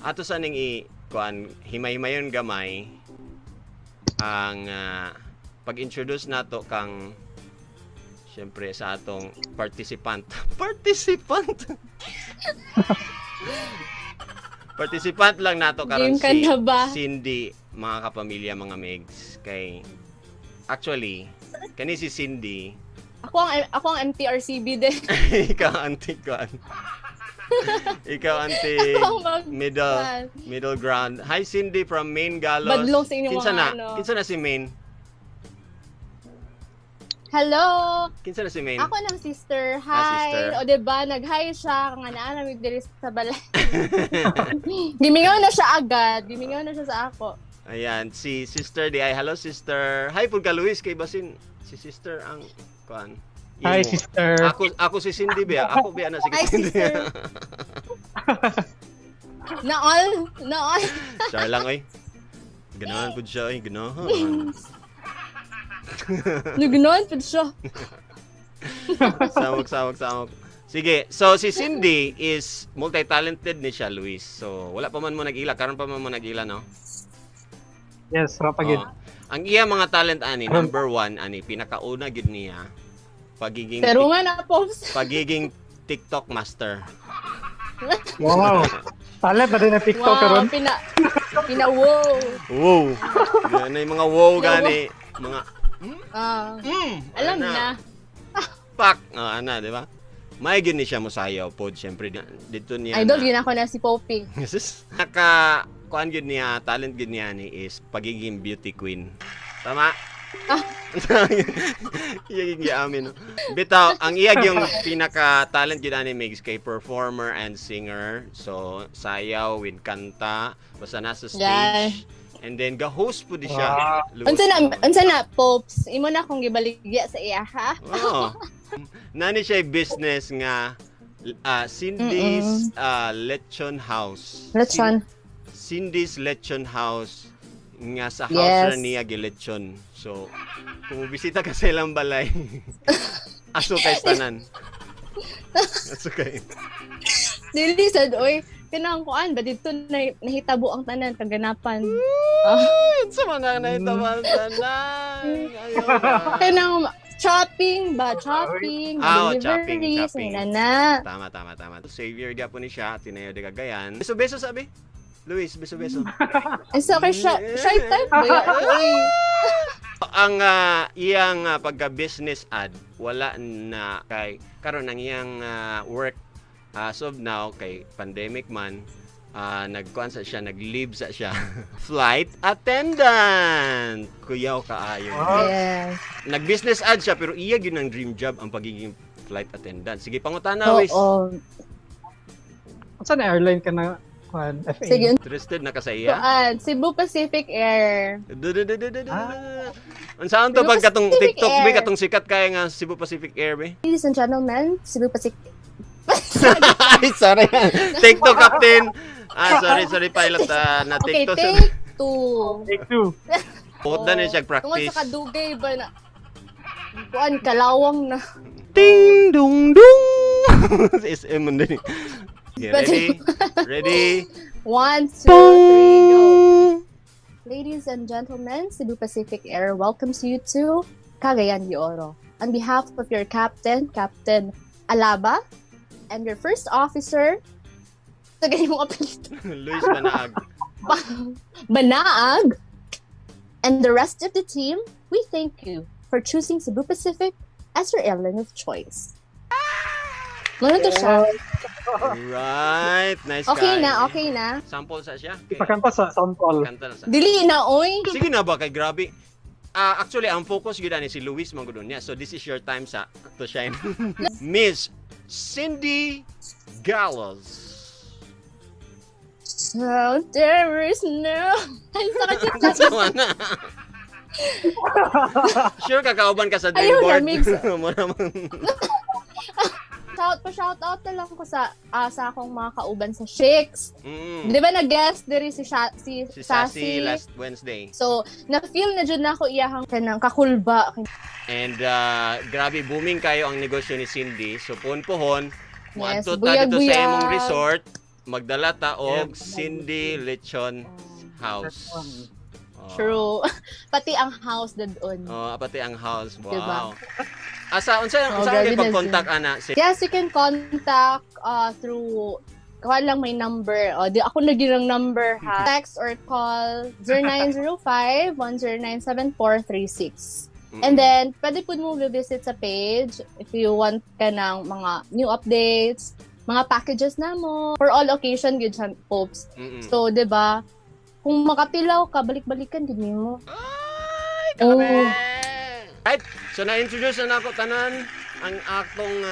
ato sa ning kuan himay-himayon gamay ang pag-introduce nato kang syempre sa atong participant. Participant lang nato karon si Cindy, mga kapamilya, mga megs. Kay actually kani si Cindy. Ako ang MTRCB din. Ikaw auntie kuan. Ikaw auntie middle ground. Hi Cindy from Main Galos. Badlong sa inyong mga Kinsa na si Main? Hello. Kinsa na si Main? Ako ng sister. Hi. Sister. O diba, nag-hi siya nga naanamig diri sa balay. Gimingaw na siya agad. Gimingaw na siya sa ako. Ayan, si sister di ay. Hello sister. Hi Pulga Luis kay basin si sister ang kuan. Hi sister. Ako si Cindy ba? Ako ba na si Cindy. Naol. Char lang oy. Ganahan pud siya oy, ganahan. Nagnoon pud siya. Samok. Sige, so si Cindy is multi-talented ni siya, Luis. So wala pa man mo nag-ila, karon pa man mo nag-ila, no? Yes, rapagid. Ang iya mga talent ani, number 1 ani, pinakauna gid niya pagiging pero nga na post. Pagiging TikTok master. Wow. Talent na din na TikTok karon. Pina wow. Wow. Gani mga wow gani, mga alam na. Pak, ana, di ba? May gid ni siya mosayaw pod, syempre dito niya. Idol gid ako na si Poppy. Yes. Kuan gid niya, talent gid niya ni is pagiging beauty queen. Tama? Iyag amin. No? Bitaw, ang iyag yung pinaka-talent gid ani Migs kay performer and singer. So, sayaw with kanta, basta nasa stage. Yeah. And then ga-host po di siya. Unsa na Pops, imo na akong gibaligya sa iya ha. Oo. Nani siya business nga Cindy's Lechon House. Cindy's Lechon House nga sa house na niya gilechon. So, kung bisita ka sa ilang balay, aso kay tanan. Aso kay. Dili sad oy, kanang kuan ba dito nahitabo ang tanan kaganapan. Sa mga nahitabo ang tanan. Kanang shopping. Shopping. Nana. Tama. Savior gapon ni siya, tinayo de Cagayan. Beso sabi. Luis, beso. So kay shy type ba yan? Ang iyang pagka-business ad wala na kay karon ang iyang work as of now kay pandemic man nag-leave sa siya. Flight attendant. Kuyaw kaayo. Yes. Nag-business ad siya pero iya gyud ang dream job ang pagiging flight attendant. Sige, pangutana Luis. Saan airline ka na? FA. Sige. Interested na ka sa iya? Cebu Pacific Air. Unsaon to pag katong TikTok be katong sikat kaya nga Cebu Pacific Air be? Ladies and gentlemen, Cebu Pacific. Ay, sorry. TikTok captain. Sorry pilot na TikTok. Okay, take 2. Puta na siya practice. Tungod sa kadugay ba na kuan kalawang na. Ding dong dong. SM mo din. Okay, ready? 1, 2, 3, go. Ladies and gentlemen, Cebu Pacific Air welcomes you to Cagayan de Oro. On behalf of your captain, Captain Alaba, and your first officer, tagay mong apelyido. Luis Banaag. Banaag, and the rest of the team, we thank you for choosing Cebu Pacific as your airline of choice. Ano to siya? Right, nice okay guy. Okay na. Sample sa siya? Ipakanta sa sample. Kanta na sa. Dili na, oy. Sige na ba, kay grabe. Actually, ang focus yun ni si Luis Mangudon niya. So, this is your time to shine. Miss Cindy Galos. So, there is no... Ay, sakit Sama na. Sure, kakauban ka sa dreamboard. Ayun, mix. Mo naman. Shout out na lang ko sa akong mga kauban sa Shakes. Di ba nag-guest diri si Sassy last Wednesday. So, na-feel na dyan na ako iyahang kanang kakulba. And grabe, booming kayo ang negosyo ni Cindy. So, puhon-puhon, Yes, muadto ta dito sa buyag-buyag. imong resort. magdala ta og Cindy Lechon House. True. Pati ang house doon. Pati ang house. Wow. Diba? Unsa kay pag-contact ana? Yes, you can contact through lang may number. Ako naging number ha. Text or call 0905-109-7436. And then, pwede po mo visit sa page if you want ka ng mga new updates, mga packages na mo. For all occasion, good siya, Popes. So, di ba, kung makapilaw ka, balik-balikan din mo. Ay, grabe! Right, so na-introduce na ako tanan ang akong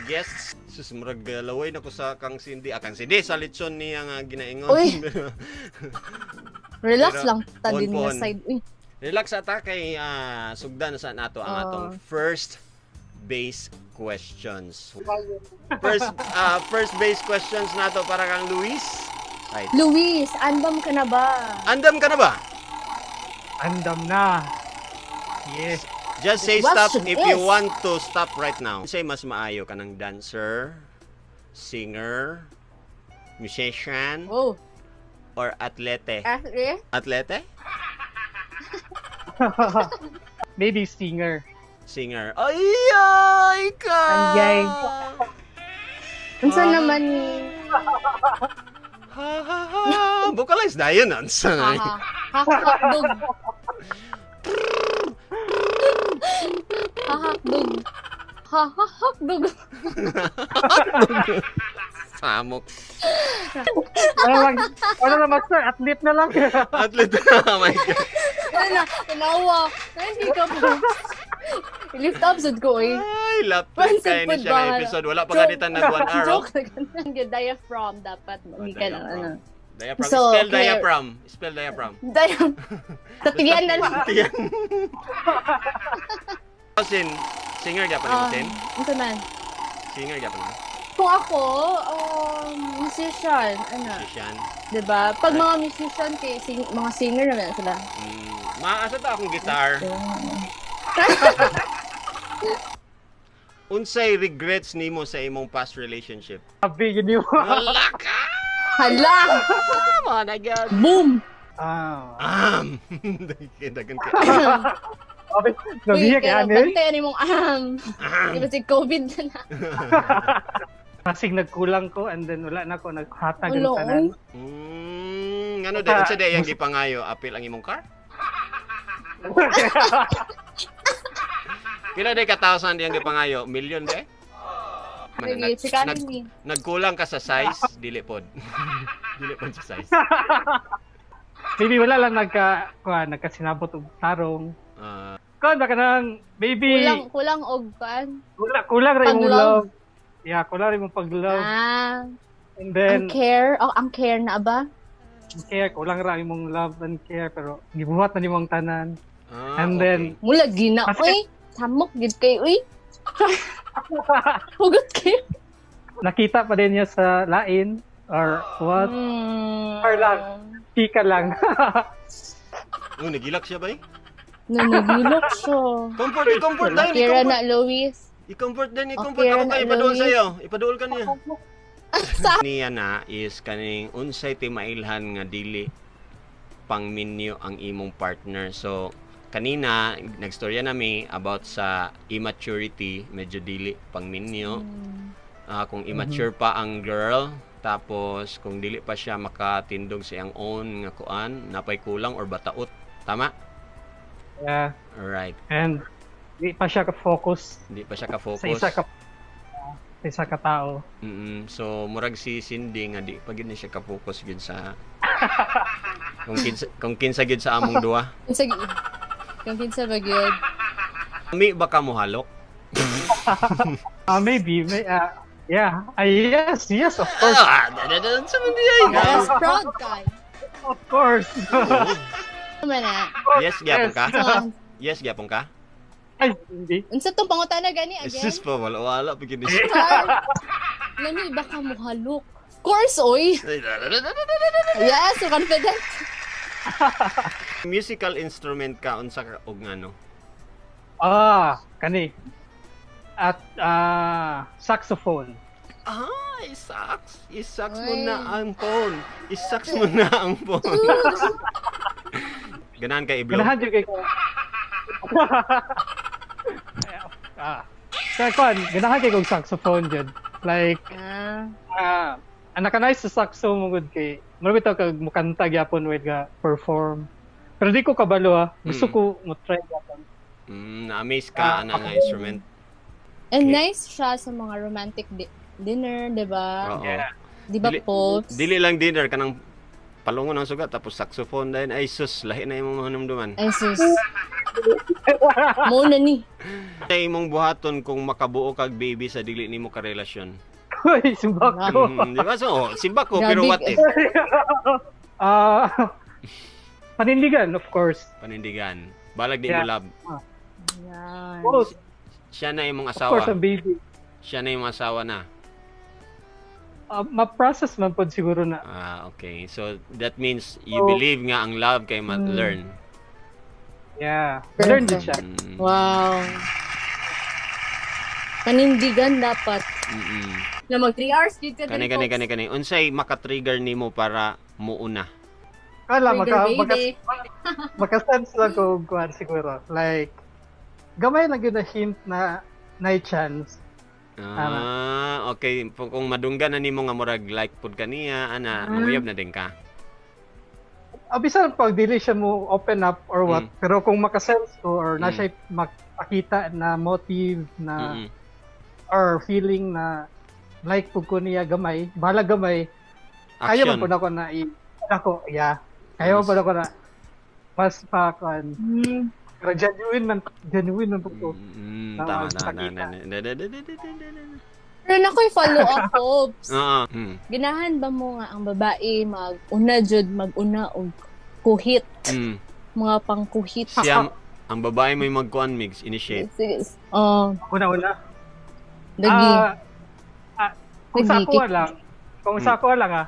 guests. Sus, murag laway na ko sa Kang Cindy. Kang Cindy, sa lechon niya nga ginaingon. Uy! Relax Pero, lang ta din nga side. Uy. Relax ata kay sugdan sa nato ang atong first base questions. First base questions nato para kang Luis. Right. Luis, andam ka na ba? Andam ka na ba? Andam na. Yes. Just say stop if you want to stop right now. Say mas maayo ka ng dancer, singer, musician, or atlete? Atlete? Maybe singer. Singer. Ay ka! Anjay. Unsa naman ni? Vocalize na yun. Unsa na yun? Hahakdog. Hahakdog. Hahakdog. Samok. Ano na master? Athlete na lang. Athlete. Oh my God. Tanawa. Hindi ka po. I-lift up sad ko eh. Ay, lapit kayo ni siya ng episode. Wala pa ganitan nag 1 hour. Joke na ganun. Yung diaphragm dapat. Hindi ka lang ano. Diaphragm. So, Spell diaphragm. Spell diaphragm. Tatiyan na lang. Tatiyan. Singer ka pa rin mo, Sin? Ito man. Singer ka pa rin mo? Kung ako, musician. Musician. Diba? Pag mga musician, mga singer naman sila. Maasa ta akong guitar. Unsay regrets nimo sa imong past relationship? Sabi yun yung... Hala ka! Hala! Oh my God! Boom! Dagan ka. Nabiyak yan eh. Bantayan mong Di ba si COVID na? Masing nagkulang ko and then wala na ko naghatag ng tanan. Ano din? Unsa day ang gipangayo? Apil ang imong car? Pila day ka-thousand yung gipangayo? Million day? Nagkulang ka sa size, dili pod. Dili pod sa size. Maybe wala lang nagkasinabot og tarong. Kon baka nang baby kulang og kan. Kulang ra imong love. Yeah, kulang ra imong pag-love. And then ang care na ba? Care, kulang ra imong love and care pero gibuhat na nimong tanan. And then mula gina oy, samok gid kay uy. Hugot kay. Nakita pa din niya sa lain or what? Or lang. Pika lang. Nagilak siya ba eh? Nagilak siya. Comfort na yun. Kira na, Luis. I-comfort din. Ako ka ipaduol sa'yo. Ipaduol ka niya. Niya na is kaning unsay ti mailhan nga dili pang minyo ang imong partner. So, kanina, nagstorya nami about sa immaturity. Medyo dili pang minyo. Kung immature pa ang girl, tapos kung dili pa siya makatindog sa iyang own nga kuan, napay kulang or bataot. Tama? Yeah. Alright. And di pa siya ka-focus. Di pa siya ka-focus. Sa isa ka tao. So murag si Cindy nga di pa gyud siya ka-focus gyud sa kung kinsa gyud sa among duha. Kung kinsa ba gyud? Ami ba ka mo halok? Maybe yeah. Yes, of course. Yes, proud guy. Of course. Yes, gyapon ka? Yes, gyapon ka? Ay, hindi. Unsa tong pangutana gani again? Sus pa, wala pa gini siya. Lami baka mo halok. Of course, oy. Yes, so confident. Musical instrument ka unsa ka og ngano? Kani. At saxophone. Isaks. Isaks mo na ang phone. Isaks mo na ang phone. Ganahan ka i-blow. Ganahan dyan kay ko. Kaya kuan, ganahan kay kong saxophone dyan. Like, anak ka nice sa saxo mo good kay. Marami ito kag mukanta gyapon with ka perform. Pero di ko kabalo ha. Gusto ko mo-try gyapon. Na-amaze ka na nga instrument. And nice siya sa mga romantic dinner, di ba? Yeah. Di ba, Pops? Dili lang dinner, kanang palungon ang sugat, tapos saxophone dahil, ay sus, lahi na yung mga hanumduman. Ay sus. Muna ni. Ay imong buhaton kung makabuo kag baby sa dili nimo ka relasyon. Uy, simbak ko. Di ba? So, simba ko, pero what if? Panindigan, of course. Panindigan. Balag di mo love. Yan. Oh, Siya na yung of course, asawa. ang baby. Siya na yung asawa na. Ma-process man po siguro na. Okay. So, that means you believe nga ang love kay learn. Yeah. Learn din siya. Wow. Panindigan dapat. Na mag 3 hours dito ka din, Kani. Unsay maka-trigger nimo para muuna? Kala, baby. maka-sense lang ko kuhan siguro. Like, gamay lang yun na hint na chance. Okay. Kung madunggan na nimo nga murag like pud kaniya, mamuyab na din ka. Bisan pag dili siya mo open up or what, pero kung maka-sense ko or na siya makakita na motive na or feeling na like pud ko niya gamay, bahala gamay, kaya man pud ako na kaya man pud ako na mas pa-kan. Pero genuine man po ko. Tama. Pero nakoy follow up, Pops. Ganahan ba mo nga ang babae mag-una og kuhit? Mga pangkuhit. Siya, ang babae may magkuan mix, initiate. Sige. Una. Dagi. Kung sa ako lang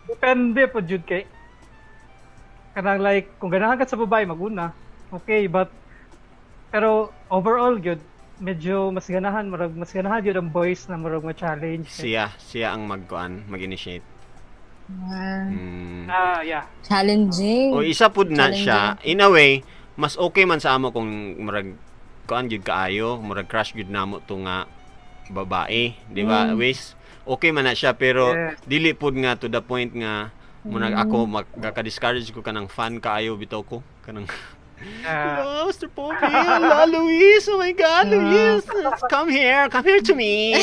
depende po jud kay kanang like kung ganahan ka sa babae maguna. Okay, pero overall good, medyo mas ganahan yun ang boys na marag ma-challenge. Siya ang mag-initiate. Yeah. Challenging. O isa pud na siya. In a way, mas okay man sa amo kung marag kuan gyud kaayo, marag crush gyud namo to nga babae, di ba? Okay man na siya pero dili pud nga to the point nga munag ako magka-discourage ko kanang fan kaayo bitaw ko kanang Mr. Poppy, Luis, oh my God, Luis, come here to me.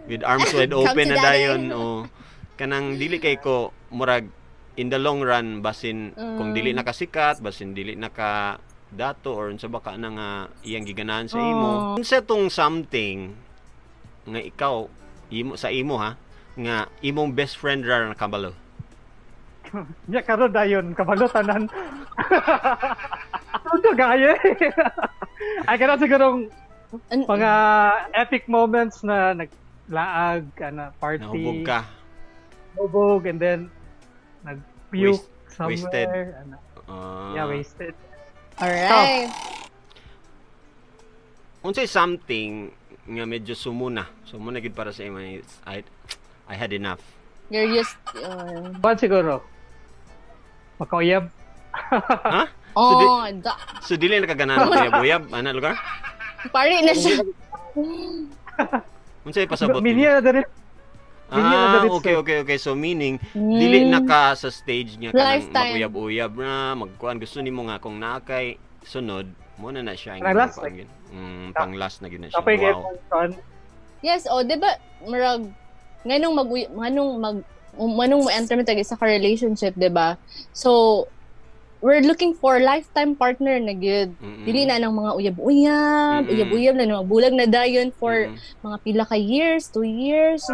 With arms wide open na dayon, kanang dili kay ko murag in the long run basin kung dili nakasikat, basin dili naka dato or unsa baka na nga iyang giganahan sa imo. Unsa tong something nga ikaw sa imo ha nga imong best friend ra na kabalo. Ya karon dayon kabalo tanan. Ano gaya? Ay kana siguro mga epic moments na naglaag party. Nahubog ka. Hubog and then nag-puke somewhere. Wasted. Wasted. Alright. Unsay something nga medyo sumuna gid para sa imo. I had enough. You're used Ba siguro? Makauyab. Ha? So dili na kaganahan uyab-uyab ana lugar? Pari na siya. Unsay pasabot? Minya na diri. Okay. So meaning dili na ka sa stage nga kanang Lifetime. maguyab-uyab na magkuan gusto nimo nga kung naa kay sunod mo na siya pang last na gid na siya. Wow. Yes, di ba marag manong mo enter mo sa relationship, di ba? So we're looking for lifetime partner na good. Dili na ng mga uyab-uyab na mga bulag na dayon for mga pila ka years, 2 years,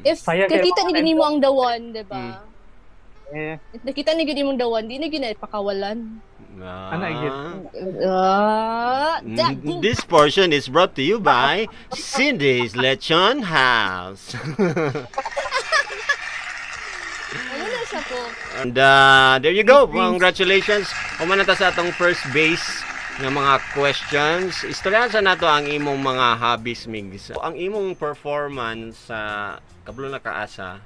If kakita ni gini mo ang dawan, di ba? If nakita ni gini mo ang dawan, di na gina ipakawalan. This portion is brought to you by Cindy's Lechon House. Ano na siya po? And there you go. Congratulations. Umanata sa atong first base nga mga questions. Istoryahan sa nato ang imong mga hobbies, Migs. Ang imong performance sa kablo na kaasa,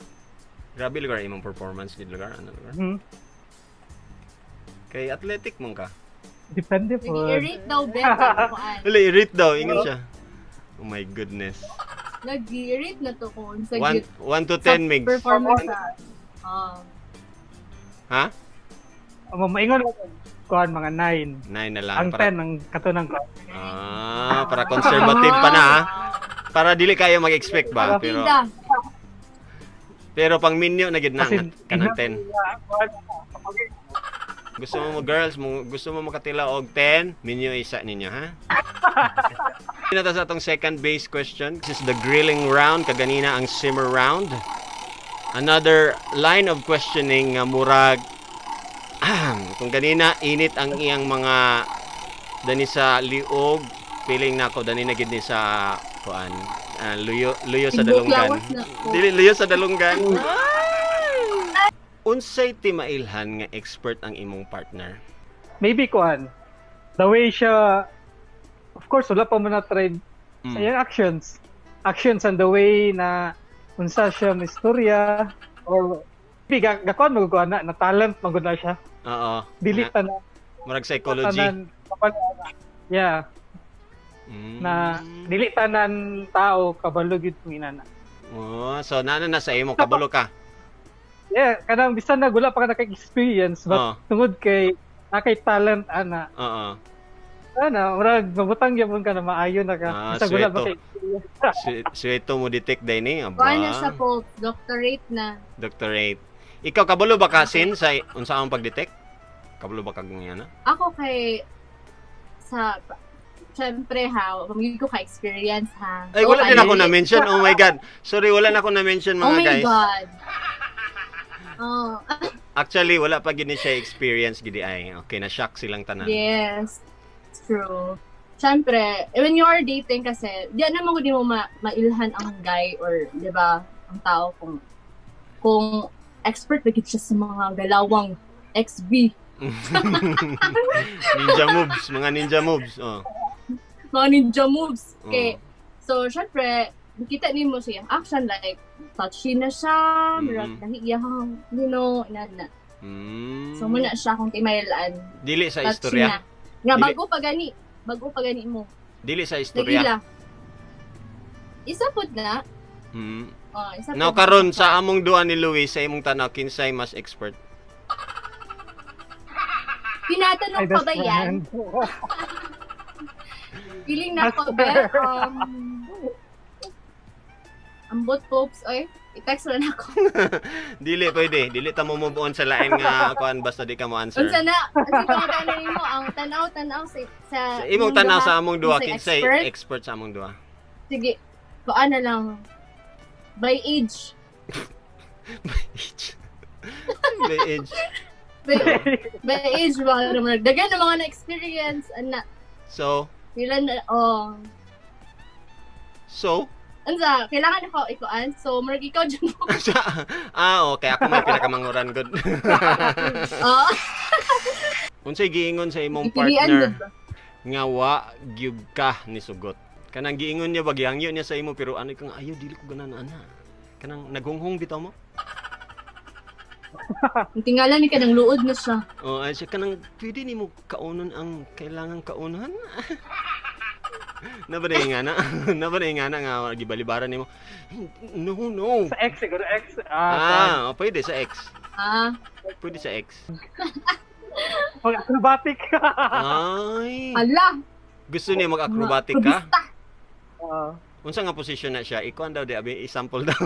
grabe lugar imong performance gid lugar, ano lugar? Kay athletic mong ka. Depende po. Nag-i-rate daw, Ben. Wala, i-rate daw, ingon siya. Oh my goodness. Nag-i-rate na to kung sa 1 to 10, Migs. performance sa... Ha? Maingon ko kuan mga 9. 9 na lang. Ang 10 ang katunang ko. Para conservative pa na, ha? Para dili kayo mag-expect ba? Pero pang minyo na gid na kanang 10. Gusto mo girls, gusto mo makatila og 10, minyo isa ninyo, ha? Pinata sa atong second base question. This is the grilling round, kaganina ang simmer round. Another line of questioning nga murag kung ganina init ang iyang mga dani sa liog, feeling nako dani na gid ni sa kuan, luyo sa dalunggan. Dili luyo sa dalunggan. Unsay timailhan nga expert ang imong partner? Maybe kuan. The way siya, of course wala pa mo na try sa iyang actions. Actions and the way na unsa siya mistorya or gakuan magkuan na talent magud na siya. Oo. Dili ta na murag psychology. Yeah. Na dili tanan tao kabalo gid minana. So nana na sa imo kabalo ka. Yeah, kanang bisan na gula pa ka naka-experience but tungod kay nakay talent ana. Oo. Ana, murag mabutang gyapon ka na maayo na ka. Bisan gula pa kay Sweeto mo detect day ni. Kuan na siya po, doctorate na. Doctorate. Ikaw kabalo ba ka sin sa unsa ang pag-detect? Kabalo ba kag ngana? Ako kay sa syempre ha, pamigil ko ka-experience ha. Ay, wala din ako na-mention. Oh my God. Sorry, wala na ako na-mention mga guys. Oh my God. Oh. Actually, wala pa gini siya experience gidi ay. Okay, na-shock silang tanan. Yes. It's true. Syempre, when you are dating kasi, di naman ko di mo mailhan ang guy or, di ba, ang tao kung expert na siya sa mga galawang XB. Ninja moves, mga ninja moves. Oh. Mga ninja moves. Okay. So, syempre, nakita niyo mo siya action like touchy na siya, marag nahiyahang, inana. So, muna siya kung timailan. Dili sa istorya? Nga, bago pa gani mo. Dili sa istorya? Nagila. Isa po na. Isa now, karon sa among duha ni Luis, sa imong tanaw, kinsay mas expert? Tinatanong pa ba yan? Feeling na ko ba? Ambot popes, oy. I-text na ako. Dili pwede. Dili ta mo move on sa lain nga kuan basta di ka mo answer. Unsa na? Kasi mga tanong mo ang tanaw sa imong tanaw sa among duha kinsay expert sa among duha. Sige. Kuan na lang. By age. By age. By age. By age ba naman dagan na mga na-experience ana. So, ilan na So, ansa, kailangan ako ikuan. So, marag ikaw dyan mo. Okay. Ako may pinakamanguran good. Unsay giingon sa imong partner nga wa gyud ka ni sugot? Kanang giingon niya bagyangyo niya sa imo pero ano kang ayo dili ko ganan ana. Kanang naghunghong bitaw mo? Ang tingala ni kanang luod na siya. Ay siya kanang pwede nimo kaunon ang kailangang kaunon. Nabanay nga na nga gibalibaran nimo. No. Sa X siguro X. Pwede sa X. Pwede sa X. Mag-acrobatic. Ay. Ala. Gusto niya mag-acrobatic ka? Unsa nga position na siya? Ikuan daw di abi i-sample daw.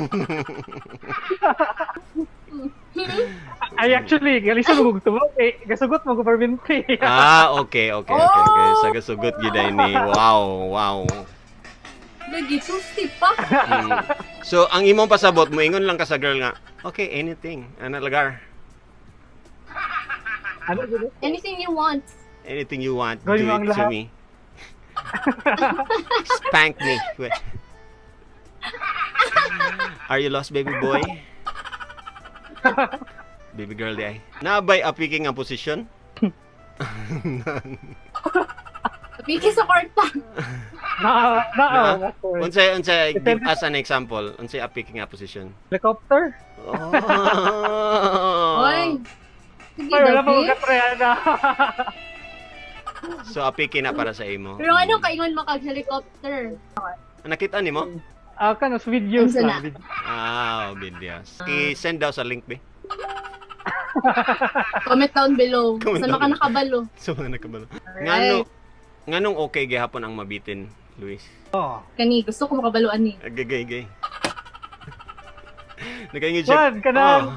Ay actually, galisan mo gusto mo. Gasugot mo ko permanente. Okay. Sa gasugot giday ni. Wow. Lagi susti pa. So, ang imong pasabot mo ingon lang ka sa girl nga. Okay, anything. Ana lagar. Anything you want. Anything you want, do it to me. Spank me. Are you lost, baby boy? Baby girl di ay. Nabay a picking ang position? Piki sa kwarta. Unsay give us an example. Unsay apiki nga position? Helicopter? Oh. Oy. Sige, Wala pa Dabi. magkatraya na. So apiki na para sa imo. Pero ano kaingon makag-helicopter? Nakita nimo? Kanos videos Unsa lang. Videos. I-send daw sa link be. Comment down below. Comment Sa down mga nakabalo. So nakabalo. Alright. Nganong okay gihapon ang mabitin, Luis? Kani, gusto ko makabaluan ni. Gay. Nakaingid siya. Juan, kanang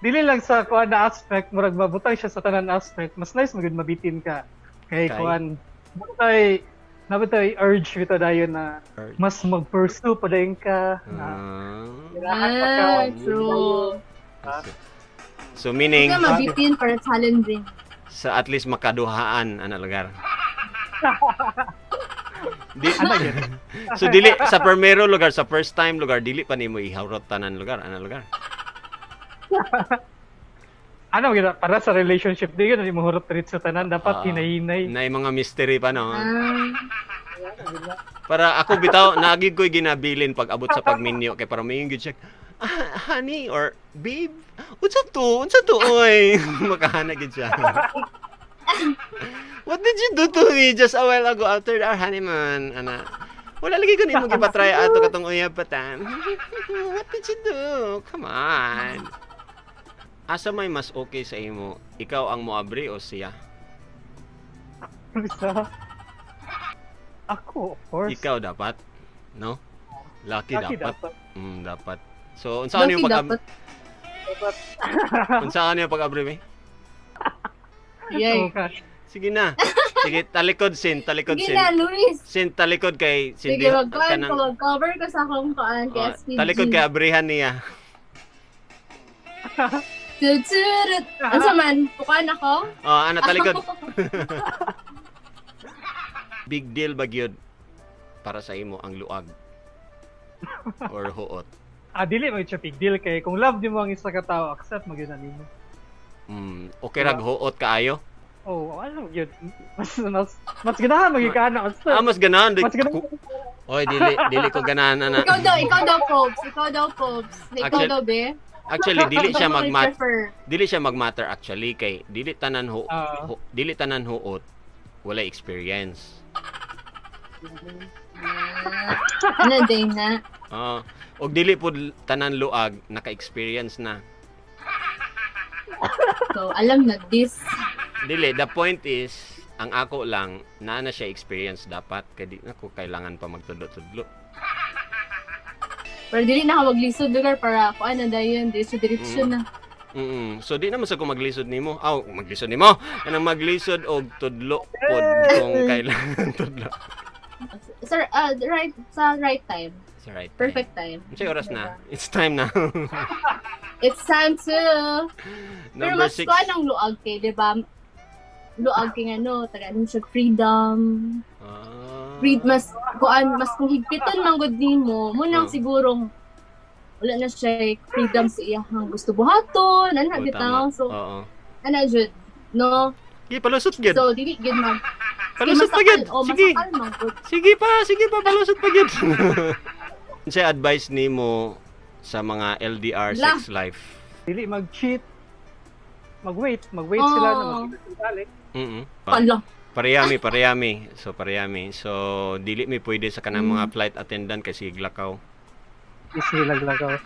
dili lang sa kuan na aspect, murag mabutang siya sa tanan aspect. Mas nice magud mabitin ka. Kay kuan nabutay urge bitaw dayon na mas mag-pursue pa dayon ka. True. So meaning Hindi mabitin para challenging. sa at least makaduhaan ana lugar. So dili sa primero lugar, sa first time lugar, dili pa nimo ihawrot tanan lugar, ana lugar. Ano gina para sa relationship di yun, mo hurot rit sa tanan dapat hinahinay. Na mga mystery pa no. Para ako bitaw naagid ko'y ginabilin pag abot sa pagminyo kay para may gid siya. Honey or babe, unsa to oy. Makahana gid siya. What did you do to me just a while ago after our honeymoon? Ana. Wala lagi ko nimo gipatry ato katong uyab patan. What did you do? Come on. Asa may mas okay sa imo? Ikaw ang moabri o siya? Ako, of course. Ikaw dapat, no? Lucky dapat. Dapat. So, unsa Lucky ano yung dapat. unsa ano yung pag-abri me? Yay. Sige na. Sige, talikod. Sige na, Luis. Talikod kay Sige, mag-cover ko sa akong kaan kay SPG. Talikod kay abrihan niya. Tutsurut. Ano man? Pukan ako? Ana talikod. Big deal ba gyud para sa imo ang luag? Or huot? Dili mo siya big deal kay kung love di mo ang isa ka tawo, accept mo gyud nimo. Okay rag huot kaayo? Ano yun? Mas ganahan magikana. Mas ganahan. Mas ganahan. Oy, dili ko ganahan na. Ikaw daw, Pobs. Ikaw daw, be. Actually, dili siya magmatter actually kay dili tanan huot wala experience. Ano din na? Og dili pud tanan luag naka-experience na. So, alam na this. Dili, the point is ang ako lang na siya experience dapat kay di na ko kailangan pa magtudlo-tudlo. Pero dili na ako maglisod lugar para kung ano dayon, diretso na. So di naman sa ko maglisod nimo. Maglisod nimo. Anong maglisod og tudlo pod kung kailangan tudlo. Sir, right time. Sa right time. Perfect time. Unsay oras na? It's time na. It's time to. Pero Number mas 6. kuan ang luag kay, di ba? Luag kay taga siya freedom. Mas kung higpitan man gud nimo, mo nang sigurong wala na siya freedom sa iyang gusto buhaton, ana bitaw. So, ana jud, no? Palusot gyud. So, dili gyud mag palusot pa gyud. Sige. Sige pa, palusot pa gyud. Unsay advice nimo sa mga LDR sex life? Dili mag-cheat. Mag-wait sila na magbalik. Kala. Parehami. So, dili mi pwede sa kanang mga flight attendant kasi giglakaw. Lagaw.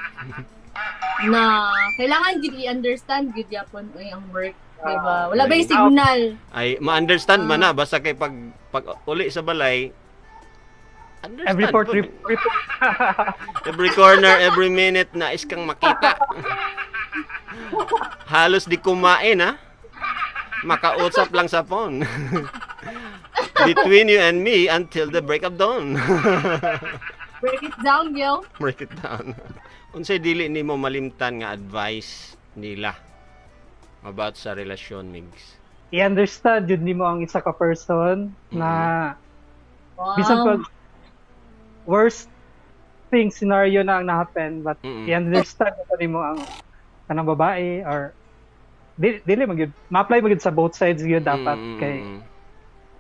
Na kailangan gid i-understand gid yapon ang work, diba? Wala ba yung signal? Ay ma-understand man na basta kay pag uli sa balay understand. Every corner, every minute na iskang makita. Halos di kumain ha. Makausap lang sa phone. Between you and me until the break of dawn. Break it down, yo. Break it down. Unsay dili nimo malimtan nga advice nila about sa relasyon, Migs? I-understand yun nimo ang isa ka person na bisan pag worst thing scenario na ang na-happen but i-understand nimo ang kanang babae or dili magid ma-apply magid sa both sides gyud dapat kay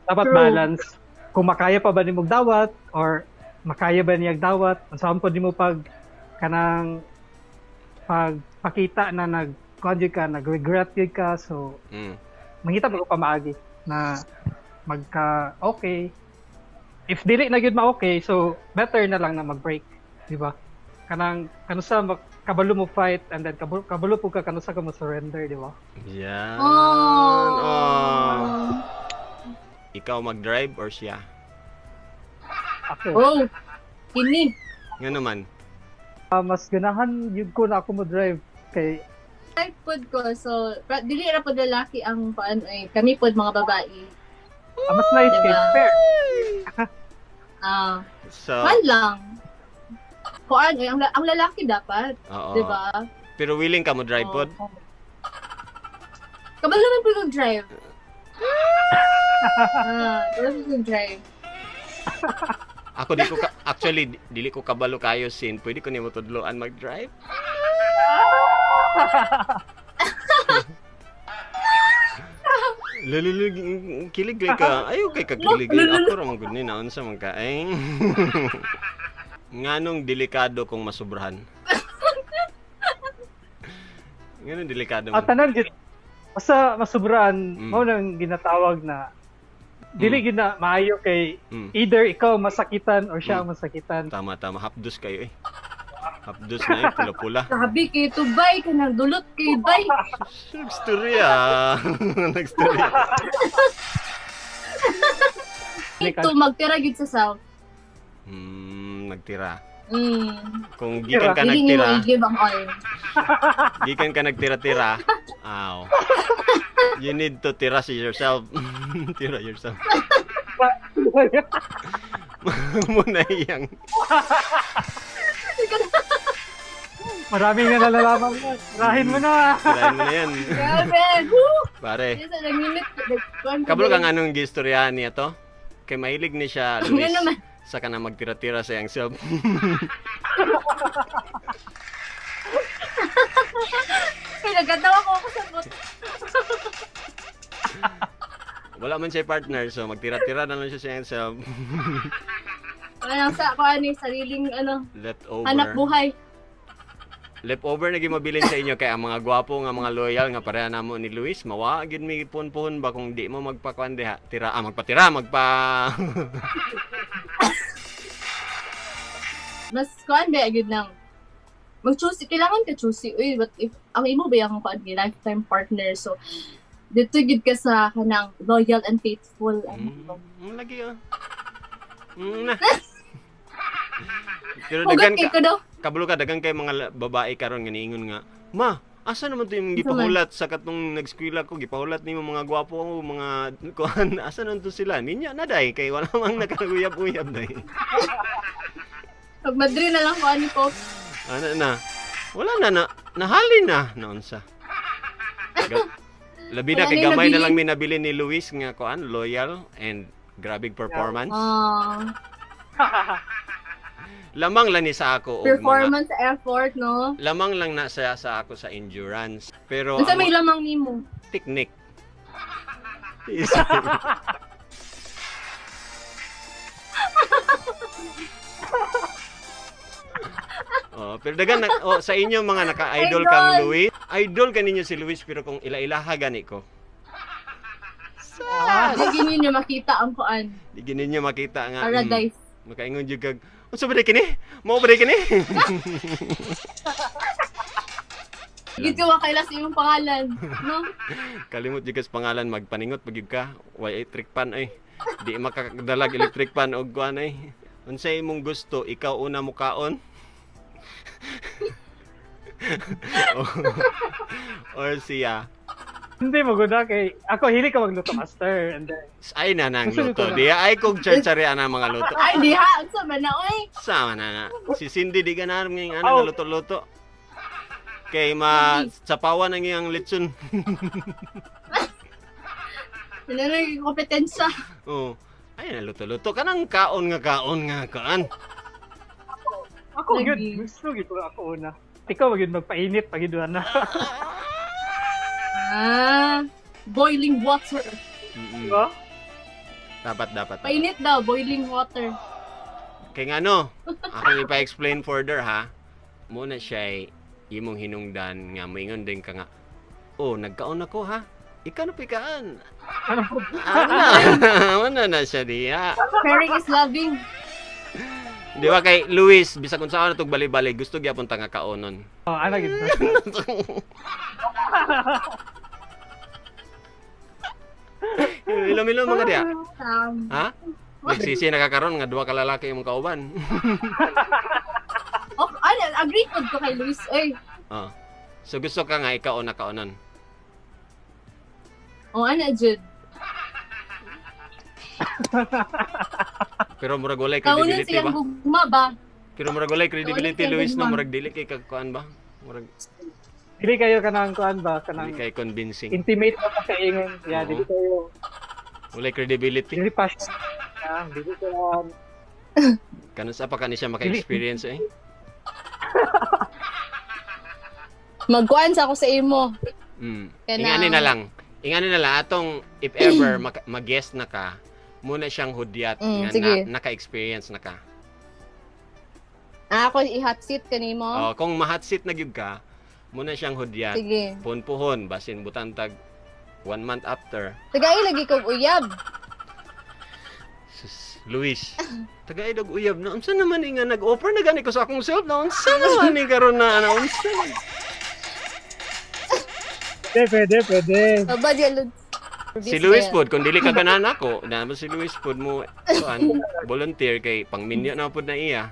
dapat True. balance kung makaya pa ba nimong dawat or makaya ba niyag dawat unsaon pod nimo pag kanang pagpakita na nag-regret ka so mangita mo pa maagi na magka okay if dili na gyud ma-okay so better na lang na mag-break di ba kanang kanusa kabalo mo fight and then kabalo po ka kanusa ka mo surrender di ba Yan. Oh. Ikaw mag-drive or siya? ako Oh. Kini. Nga naman. mas ganahan yun ko na ako mo drive kay Type pod ko. So, dili ra pod lalaki ang paano eh. Kami pod mga babae. mas nice kay Diba? fair So, Man lang. Kuan eh, ang lalaki dapat, oo. 'di ba? Pero willing ka mo drive pod? Kabalo naman po yung drive. Kabalo po yung drive. Ako actually dili ko kabalo kayo sin. Pwede ko nimo tudloan mag-drive? Lululig kilig ka. Ayo kay kakilig ako ra man gud ni naon sa man ka. Ay. Nganong delikado kung masubrahan? Nganong delikado mo? tanan gid basta masubraan mo nang ginatawag na dili gid na maayo kay either ikaw masakitan or siya ang masakitan Tama. Hapdos kayo eh. Hapdos na eh. Pula-pula. Sabi kay tubay ka nang dulot kay bay. Nagstorya. Nagstorya. Ito magtira gid sa south. Nagtira. Kung Tira. gikan ka Hindi mo nagtira, i-give ang all. gikan ka nagtira-tira, aw. You need to tira yourself. Tira yourself. Muna iyang. maraming na nalalaman mo rahin mo na Tirahin mo na yan. Grabe. Woo! Pare. Yes, ang minute. Kabalo kang anong gistoryahan niya to? Kay mahilig ni siya, Luis. Ano naman? Sa ka na magtira-tira sa iyang self. Nagkatawa ko ako sa bot. Wala man siya partner, so magtira-tira na lang siya sa iyang self. Ano sa ko ani sariling Leftover. anak buhay. Leftover na gimabilin sa inyo kay ang mga gwapo nga mga loyal nga pareha namo ni Luis, mawa gid mi pun-pun ba kung di mo magpakuan diha. Magpatira, Mas kuan ba gid nang mag-choose kailangan ka choose uy but if ang imo ba yung kuan lifetime partner so dito gid ka sa kanang loyal and faithful lagi na. Pero Hugat dagan kay ko daw. kabalo ka dagan kay mga babae karon nga niingon nga, "Ma, asa naman to yung gipahulat sa katong nag-eskwela ko, gipahulat nimo mga gwapo ko, mga kuan, asa naman to sila?" Ninya na day kay wala mang nakaguyab-uyab day. Pag Madrid na lang ko ani ko. Ano na? Wala na nahalin na noon sa. Labi na Wala kay na gamay na nabili. lang may nabili ni Luis nga kuan, loyal and grabing performance. Lamang lang ni sa ako og Performance effort no. lamang lang na sa ako sa endurance. Pero Unsa may ang lamang nimo? technique. Pero dagan sa inyo mga naka-idol kang Luis. Idol kaninyo si Luis pero kung ila-ilaha gani ko. Lagi ninyo makita ang kuan. Di ninyo makita nga. Paradise. Makaingon jud kag unsa ba kini? Mao ba kini? Gid ko makaila sa imong pangalan, no? Kalimot jud sa pangalan magpaningot pagid ka. Way electric pan ay. Di makakadalag electric pan og kuan ay. Unsay imong gusto, ikaw una mo kaon? or siya? hindi maguna kay ako hili ka magluto master and then Ay na nang Gusto luto. ko na. Di ay kog charcharian ang mga luto. Ay diha, unsa man na oy? Sama na. Si Cindy di ganahan ng Oh. nga luto-luto. Kay sapawan ang iyang lechon. Ano na yung kompetensya? Oh. Ay na luto-luto kanang kaon nga kaan. ako Lagi. yun gusto gid ko ako una ikaw magid magpainit pagid na Boiling water. Diba? Dapat. Painit daw, boiling water. Kaya nga no, akong ipa-explain further ha. Muna siya imong hinungdan nga moingon din ka nga. Oh, nagkaon ako ha. Ikaw na pikaan. Ano na siya diya. Sharing is loving. Di ba kay Luis, bisa kung saan na itong bali-bali, gusto gyapon ta nga kaonon. Oh, ano gito? Ilom-ilom mga diya. Ha? Nagsisi nakakaroon nga duwa ka lalaki imong kauban. Oh, agree ko kay Luis. Oy. Oh. So gusto ka nga ikaon na kaonon. Oh, Jud. Pero murag walay Kaunan credibility siyang ba? gugma ba? Pero murag walay credibility Kaunan Luis no, siyang murag dili kay kagkuan ba? Murag Dili kayo kanang kuan ba? Kanang dili kay convincing. intimate ba kaingon? Yeah, Oo. dili kayo. Walay credibility. Dili pa siya. Dili kayo. Kanon sa pa kani siya maka-experience eh. Magkuan sa ako sa imo. Ingani na lang. Ingani na lang atong if ever mag-guest na ka, muna siyang hudyat nga sige. naka-experience na ka. Ako i-hot seat kanimo. Oh, kung ma-hot seat na gyud ka, muna siyang hudyat. Sige. Puhon basin butantag 1 month after. Tagay lagi kog uyab. Sus, Luis. Tagay dag uyab na unsa naman nga nag-offer na gani ko sa akong self na unsa naman ni karon na unsa. Pwede. Aba diyan. Si Luis Pod, kung dili ka ganan ako, naman si Luis Pod mo volunteer kay pangminyo na pod na iya.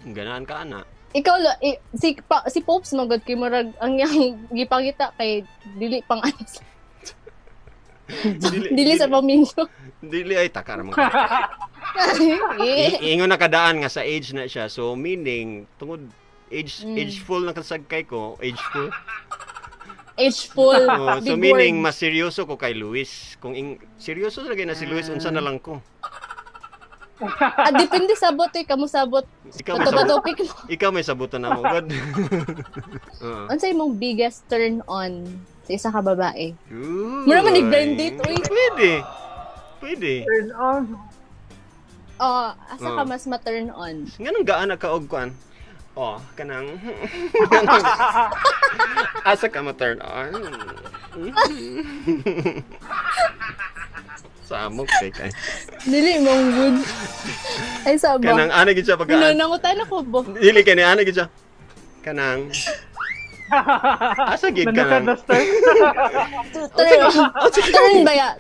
Ganaan ka ana. Ikaw si Popes magod kay murag ang yang gipangita kay dili pang anis. Dili sa paminyo. Dili ay takar mo. Ingon na kadaan nga sa age na siya. So meaning tungod ageful na kasagkay ko, ageful. Oh, so meaning mas seryoso ko kay Luis. Kung seryoso lagi na si Luis unsa na lang ko. Depende sabot kamo sabot. Topic mo. Ikaw may sabutan na mo god. Unsa imong biggest turn on sa isa ka babae? Mura man i-blind date oy. Pwede. Turn on. Oh, asa ka mas ma-turn on? Nganong gaan ka og kuan? Oh, kanang asa ka ma-turn on? Samok kay. Dili mong good. Ay sabo. Kanang ana gid siya pagkaan. Nangutan ako bo. Dili kay ni ana gid siya. Kanang asa gid ka nang turn ba ya?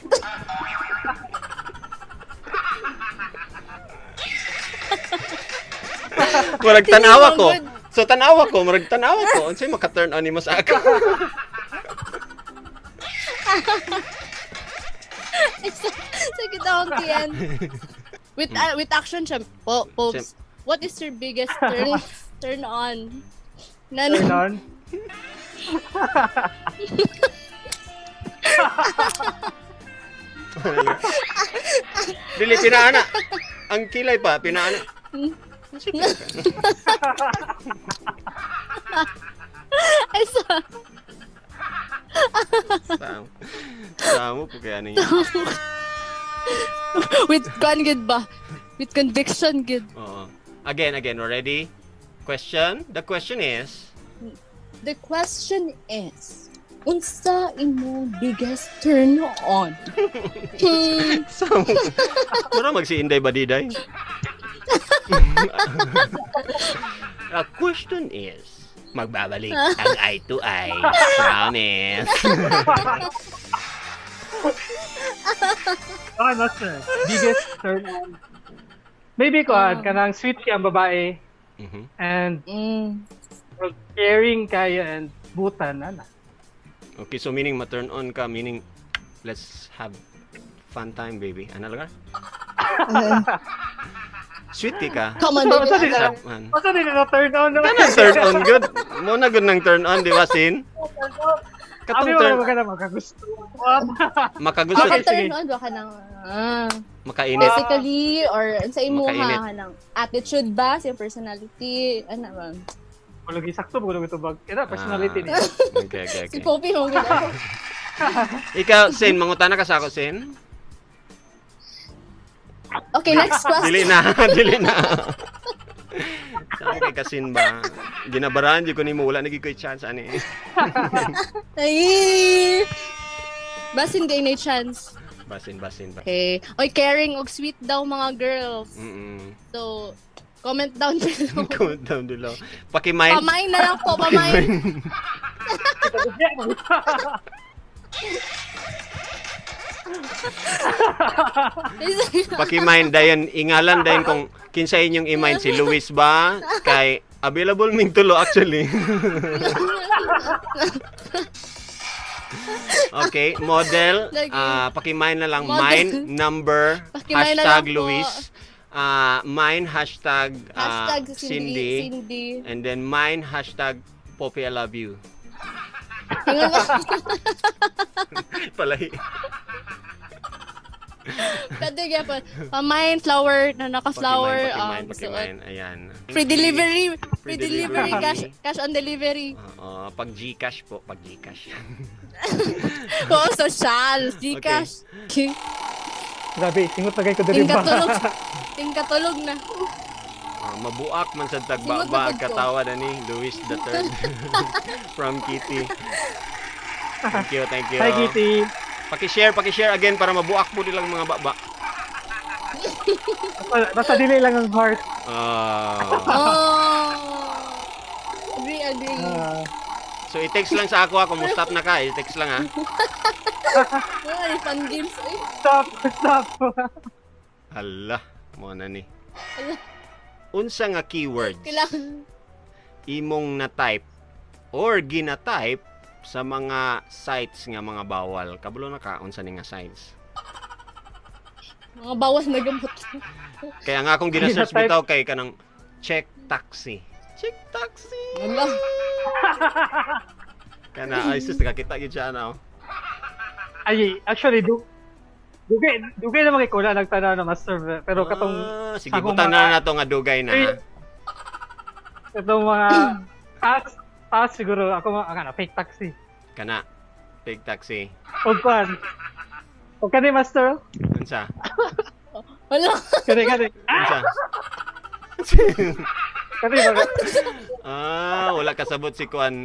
Murag tanawa ko. So tanawa ko, murag tanawa ko. Unsay maka-turn on nimo sa ako? Sige daw tiyan. With action siya. Popes. What is your biggest turn on? Turn on. Dili pinaana. Ang kilay pa pinaana. Ay Samo po kaya niya. With conviction good. Oo. Again, we're ready? Question? The question is, unsa imong biggest turn on? Samo. Mura magsi-inday ba diday? The question is, magbabalik ang eye to eye. Promise. Not sure. Biggest turn on. Maybe kanang sweet siya ang babae. And caring kayo and butan na. Okay, so meaning ma-turn on ka, meaning let's have fun time, baby. Ano lang? Sweet ka. Come on, baby. Masa din na turn on naman? Kanang turn on good. Muna good ng turn on, di ba, Sin? Katong turn on. Makagusto. Makagusto. Maka-turn on ba ka ng makainit. Physically or sa imo ha ng attitude ba, sa personality, ano ba? Lagi sakto mo ito bag. Kaya personality niya. Okay. Si Poppy mo gina. Ikaw, Sin, mangutana ka sa ako, Sin? Okay, next question. Dili na. Saan kay Kasin ba? Ginabaraan, di ko ni mo. Wala naging ko'y chance, ani. Ay! Basin kayo na chance. Basin. Okay. Oy, caring og sweet daw mga girls. So, comment down below. Comment down below. Pakimain. Pamain na lang po, pamain. Pakimain dayon ingalan dayon kung kinsa inyong imain si Luis ba kay available ming tulo actually. Okay, model pakimain na lang mine number Pakimain na hashtag lang po. Luis mine hashtag Cindy. and then mine hashtag Poppy I love you. Palahi. Pwede kaya po. Pamain, flower, na naka-flower. Pakimain, ayan. Free delivery. Free delivery. Cash on delivery. Pag Gcash po, pag Gcash. Oo, social. Gcash. Grabe, tingot na kayo ko dali ba? Tingkatulog na. Mabuak man sa Singot tagbaba na po. katawa na ni Luis III from Kitty. Thank you. Hi, Kitty. Paki-share again para mabuak po nilang mga baba. Basta dili lang ang heart. Agree. So i-text lang sa ako kung stop na ka, i-text lang ha. Fun games. Stop. Hala, mo na ni. Unsa nga keywords Kailangan. imong na-type or gina-type sa mga sites nga mga bawal. Kabalo na ka unsa ni nga sites. Mga bawas na gamot. Kaya nga akong gina-search bitaw kay kanang check taxi. Wala. Kana ay sus nakakita gyud siya na. Ay, actually, dugay na mga ikula nagtanaw na master. Pero katong... sige, butang na nato nga dugay na. Ha? Katong mga... Pass siguro. Ako mga fake taxi. Kana, fake taxi. O kuan. O kani master? Unsa? Wala. Kani. Unsa? Kani mga... Wala kasabot si Kuan.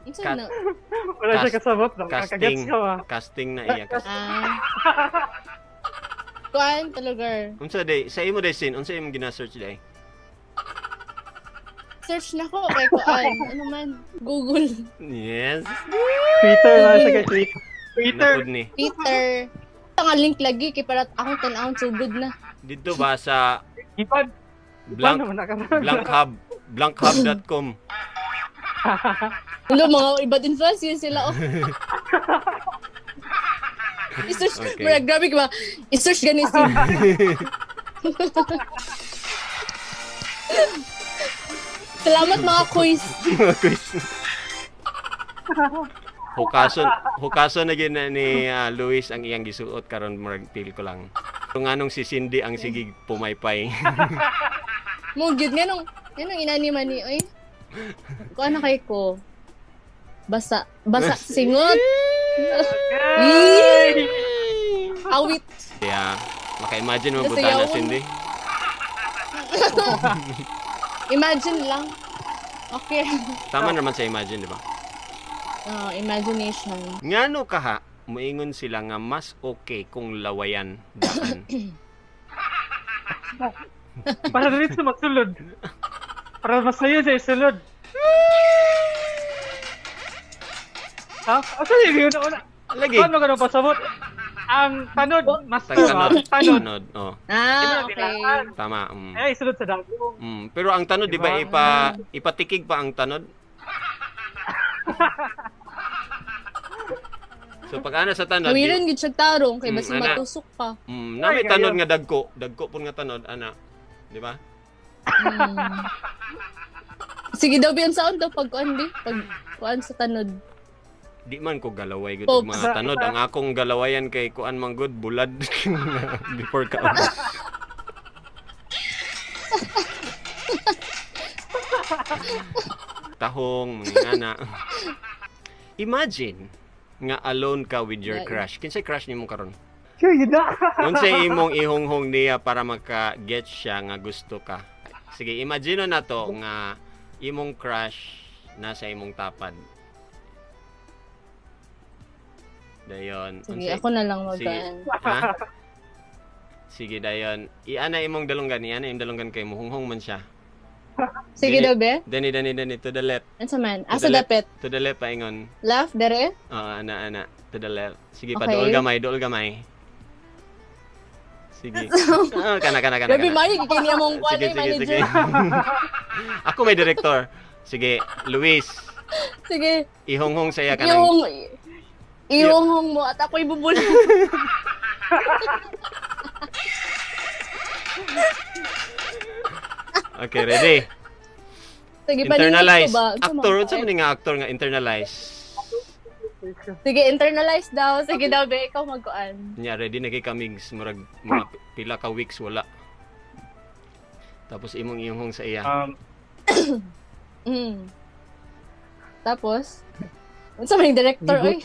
Unsa na? Wala siya kasabot. Nakakagets ka ba? Casting na iya. Kuan talaga. Unsa day? Sa imo day sin, unsa imong gina-search day? Search na ko kay kuan. Ano man? Google. Yes. Twitter na siya kay Twitter. Napod ni. Peter. Ito nga link lagi kay para akong tan-awon sugod na. Dito ba sa Ipad. blankhub.com. Ulo, mga iba't influence sila, oh. I-search, Okay. grabe ka ba? I-search ganito. Salamat mga quiz. Hukason na gid ni Luis ang iyang gisuot karon murag feel ko lang. Kung anong si Cindy ang sigig pumaypay. Mugid nga nung inaniman ni, oy. Kuha na kay ko. Basa singot. Awit. Yeah, maka-imagine mo Basta buta na yawon. Cindy. Imagine lang. Okay. Tama naman sa imagine, di ba? Imagination. Ngano kaha moingon sila nga mas okay kung lawayan daan. Para dito magsulod. Para masayo siya isulod. Ha? Actually, yun una. Lagi. Paano ka nang pasabot? Ang tanod, master. Tanod. Oh. Okay. Tama. Eh, isulod sa dago. Pero ang tanod, di ba, ipatikig pa ang tanod? So, pag ana sa tanod, Nawiran gid siya tarong kay basi ana. matusok pa. na may tanod nga dagko pun nga tanod, ana. Di ba? Sige daw biyan saon daw pag kuan di, pag kuan sa tanod. Di man ko galaway gud Pops. mga tanod. Ang akong galawayan kay kuan man good bulad before ka. Tahong, mga na. Imagine nga alone ka with your crush. Kinsay crush nimo karon? Sure, yun na. Unsay imong ihonghong niya para maka-get siya nga gusto ka? Sige, imagine na to nga imong crush nasa imong tapad. Dayon. Sige, ako na lang mag-aan. Ha? Sige, dayon. Iana imong dalunggan. Iana imong dalunggan kay muhunghong man siya. Sige daw, be. Dani. To the left. Ano man? Asa dapit? To the left, paingon. Left, dere? Oo, ana. To the left. Sige, Okay. pa, dool gamay. Sige. Kana. Gabi, Mari, kikini among kuwan Sige. manager. Ako may director. Sige, Luis. Sige. Ihonghong saya ka ng... Ihonghong mo at ako'y bubulong. Okay, ready? Sige, Internalize. paningat ko ba? Actor, unsa man nga actor nga internalize? Sige, internalize daw. Sige daw, be, ikaw mag-kuan. Nya, ready na kay kamigs. Murag mga pila ka weeks wala. Tapos imong ihonghong sa iya. Tapos, unsa man yung director, oy?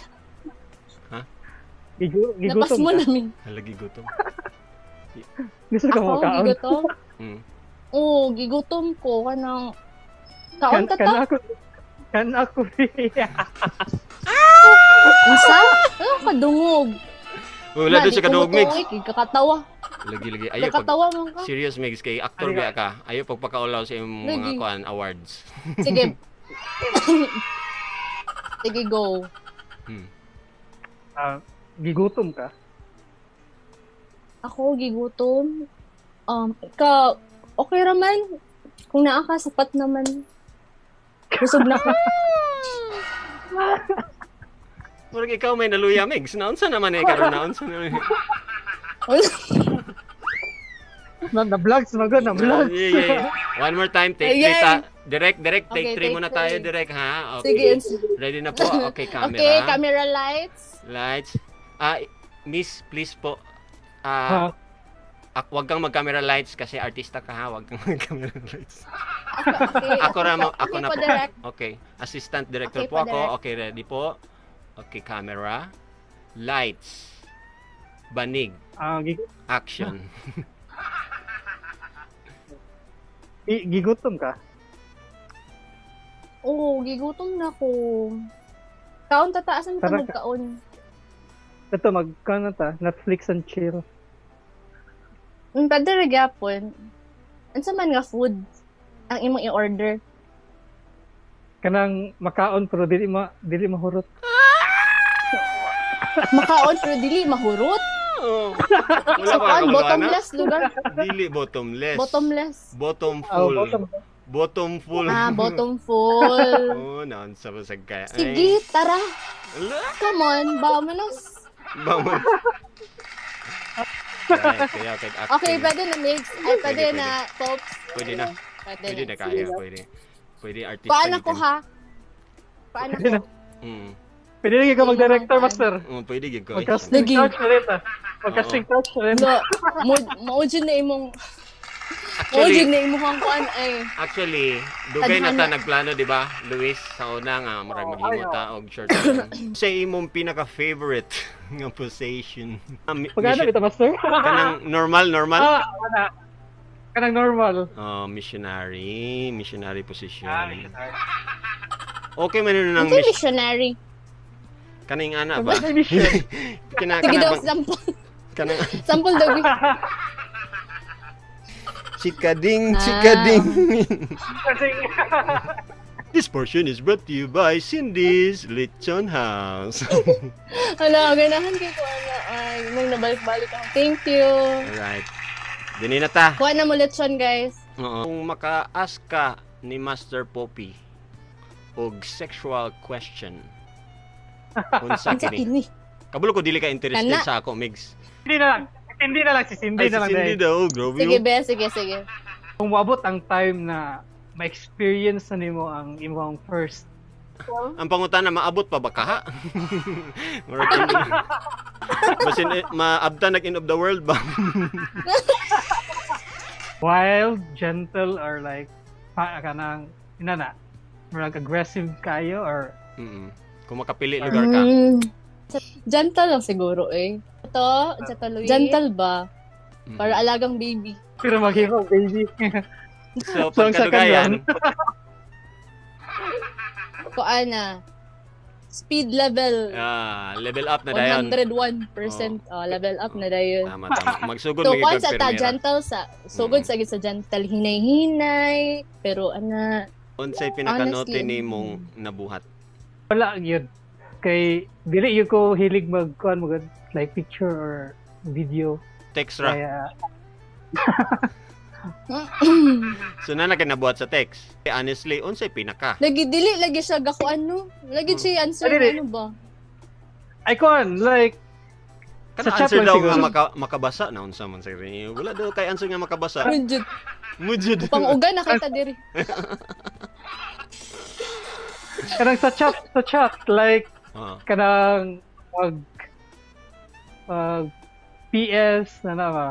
Napas Gigutom mo ka. namin. Halagi gutom. Gusto ka Ako, makaon. gigutom? Oo, gigutom ko. Kanang, kaon ka ta? Kan ako niya. Unsa? Ano ka dungog? Wala doon sa kadungog, Migs. Kakatawa. Lagi. Ayaw pag... Kakatawa mo ka. Serious, Migs. Kay actor ba ka? Ayaw pagpakaulaw sa imong mga kuan awards. Sige. Sige, go. Gigutom ka. Ako, gigutom. Ikaw, okay raman. Kung naa ka, sapat naman. Busog na ko. Murag ikaw may naluya, Migs. Naunsa naman eh, karon naunsa naman eh. Na-vlogs, na-vlogs. Yeah. One more time, take 3 Direct, take 3 muna tayo, direct ha. Okay. Sige. Ready na po? Okay, camera. Okay, camera lights. Lights. Miss, please po. Ha? Wag kang mag-camera lights kasi artista ka ha. Wag kang mag-camera lights. Okay. Ako na po. Direct. Okay. Assistant director Okay po po, ako. direct. Okay, ready po. Okay, camera. Lights. Banig. Action. Gigutom ka. Oo, gigutom na ko. Kaon tataasan mo Tara ka. magkaon. Ito, magkano ta? Netflix and chill. Pwede rin gyapon. Unsa man nga food ang imong i-order? Kanang makaon pero dili mahurot. Makaon pero dili mahurot. Oh. Sa kuan, bottomless lugar. Dili bottomless. Bottomless. Bottom full. Bottom full. Bottom full. Oh, naon sa basag kaya. Sige, tara. Ala. Come on, vámonos. Bawal. Kaya acting. Okay, pwede na mix. Ay, pwede Pwede. na pops. Pwede na. Pwede na kaya, pwede. Pwede artista. Paano ko ha? Paano ko? Pwede rin ka mag-director, master. Pwede gyud ko. Mag-casting Lagi. couch na rin ta. Mag-casting couch na rin. No, maudjud na imong kuan ay. Actually, dugay na ta nagplano, di ba? Luis, sa una nga murag maghimo ta og short film. Sa imong pinaka-favorite nga position. Pagano kita, master? Kanang normal. Wala. Kanang normal. Missionary position. Okay man yun ng Unsa missionary? Kaning ana ba? Mission. Sige daw sample. Kanang Sample daw. chikading. Kasi This portion is brought to you by Cindy's Lechon House. Hala, ganahan kay ko ay mong nabalik-balik ako. Thank you. Alright. Dini na ta. Kuha na mo lechon, guys. Oo. Kung maka-ask ka ni Master Poppy og sexual question, unsa Unsa kini? kini? Kabulo ko dili ka interested Kana. sa ako, Migs. Hindi na lang. Si Cindy Ay, na lang. si Cindy dahil. daw. Grabe Sige, yun. be, sige. Kung maabot ang time na ma-experience na nimo ang imong first. Ang pangutana, maabot pa ba ka ha? Basin, maabta nag-end of the world ba? Wild, gentle, or like kanang inana, murag aggressive kayo or Kung makapili lugar ka. Gentle lang siguro eh. Ito, gentle ba? Para alagang baby. pero maghimo baby. So, pagkadugayan, Kuana. Speed level. level up na dayon. 101%. Level up na dayon. Tama. Magsugod So, magiging once sa permira. gentle sugod sa gentle hinay-hinay, pero Unsay pinakanote honestly, ni mong nabuhat? Wala yun. Kay dili yun ko hilig mag like picture or video. Text ra. Kaya So na nabuhat sa text. Honestly, unsay pinaka? lagi dili lagi siya gakuan no. Lagi siya answer Dili. ano ba? icon like Kana sa chat answer lang daw siguro. nga makabasa na unsa man sa inyo. Wala daw kay answer nga makabasa. Mujud. Panguga na kita diri. kanang sa chat like kanang PS na ba?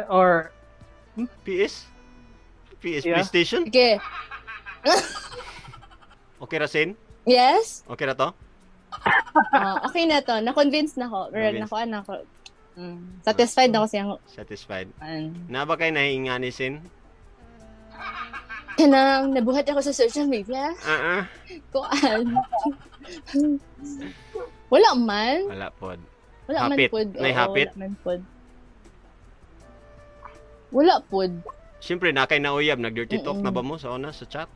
Or PS? PS Yeah. PlayStation? Okay. Okay ra sin? Yes? Okay ra to? Okay na to. Na-convince na ako. Pero Convinced. nakuha na ako. Satisfied na ako siyang Satisfied. an. Na ba kay naingani sin? Kanang nabuhat ako sa social media. Kuan. Wala man. Wala pod. Wala Hapit. man pod. Nay hapit? Wala man pod. Wala pod. Siyempre na kay nauyab nag-dirty talk na ba mo sa una sa chat?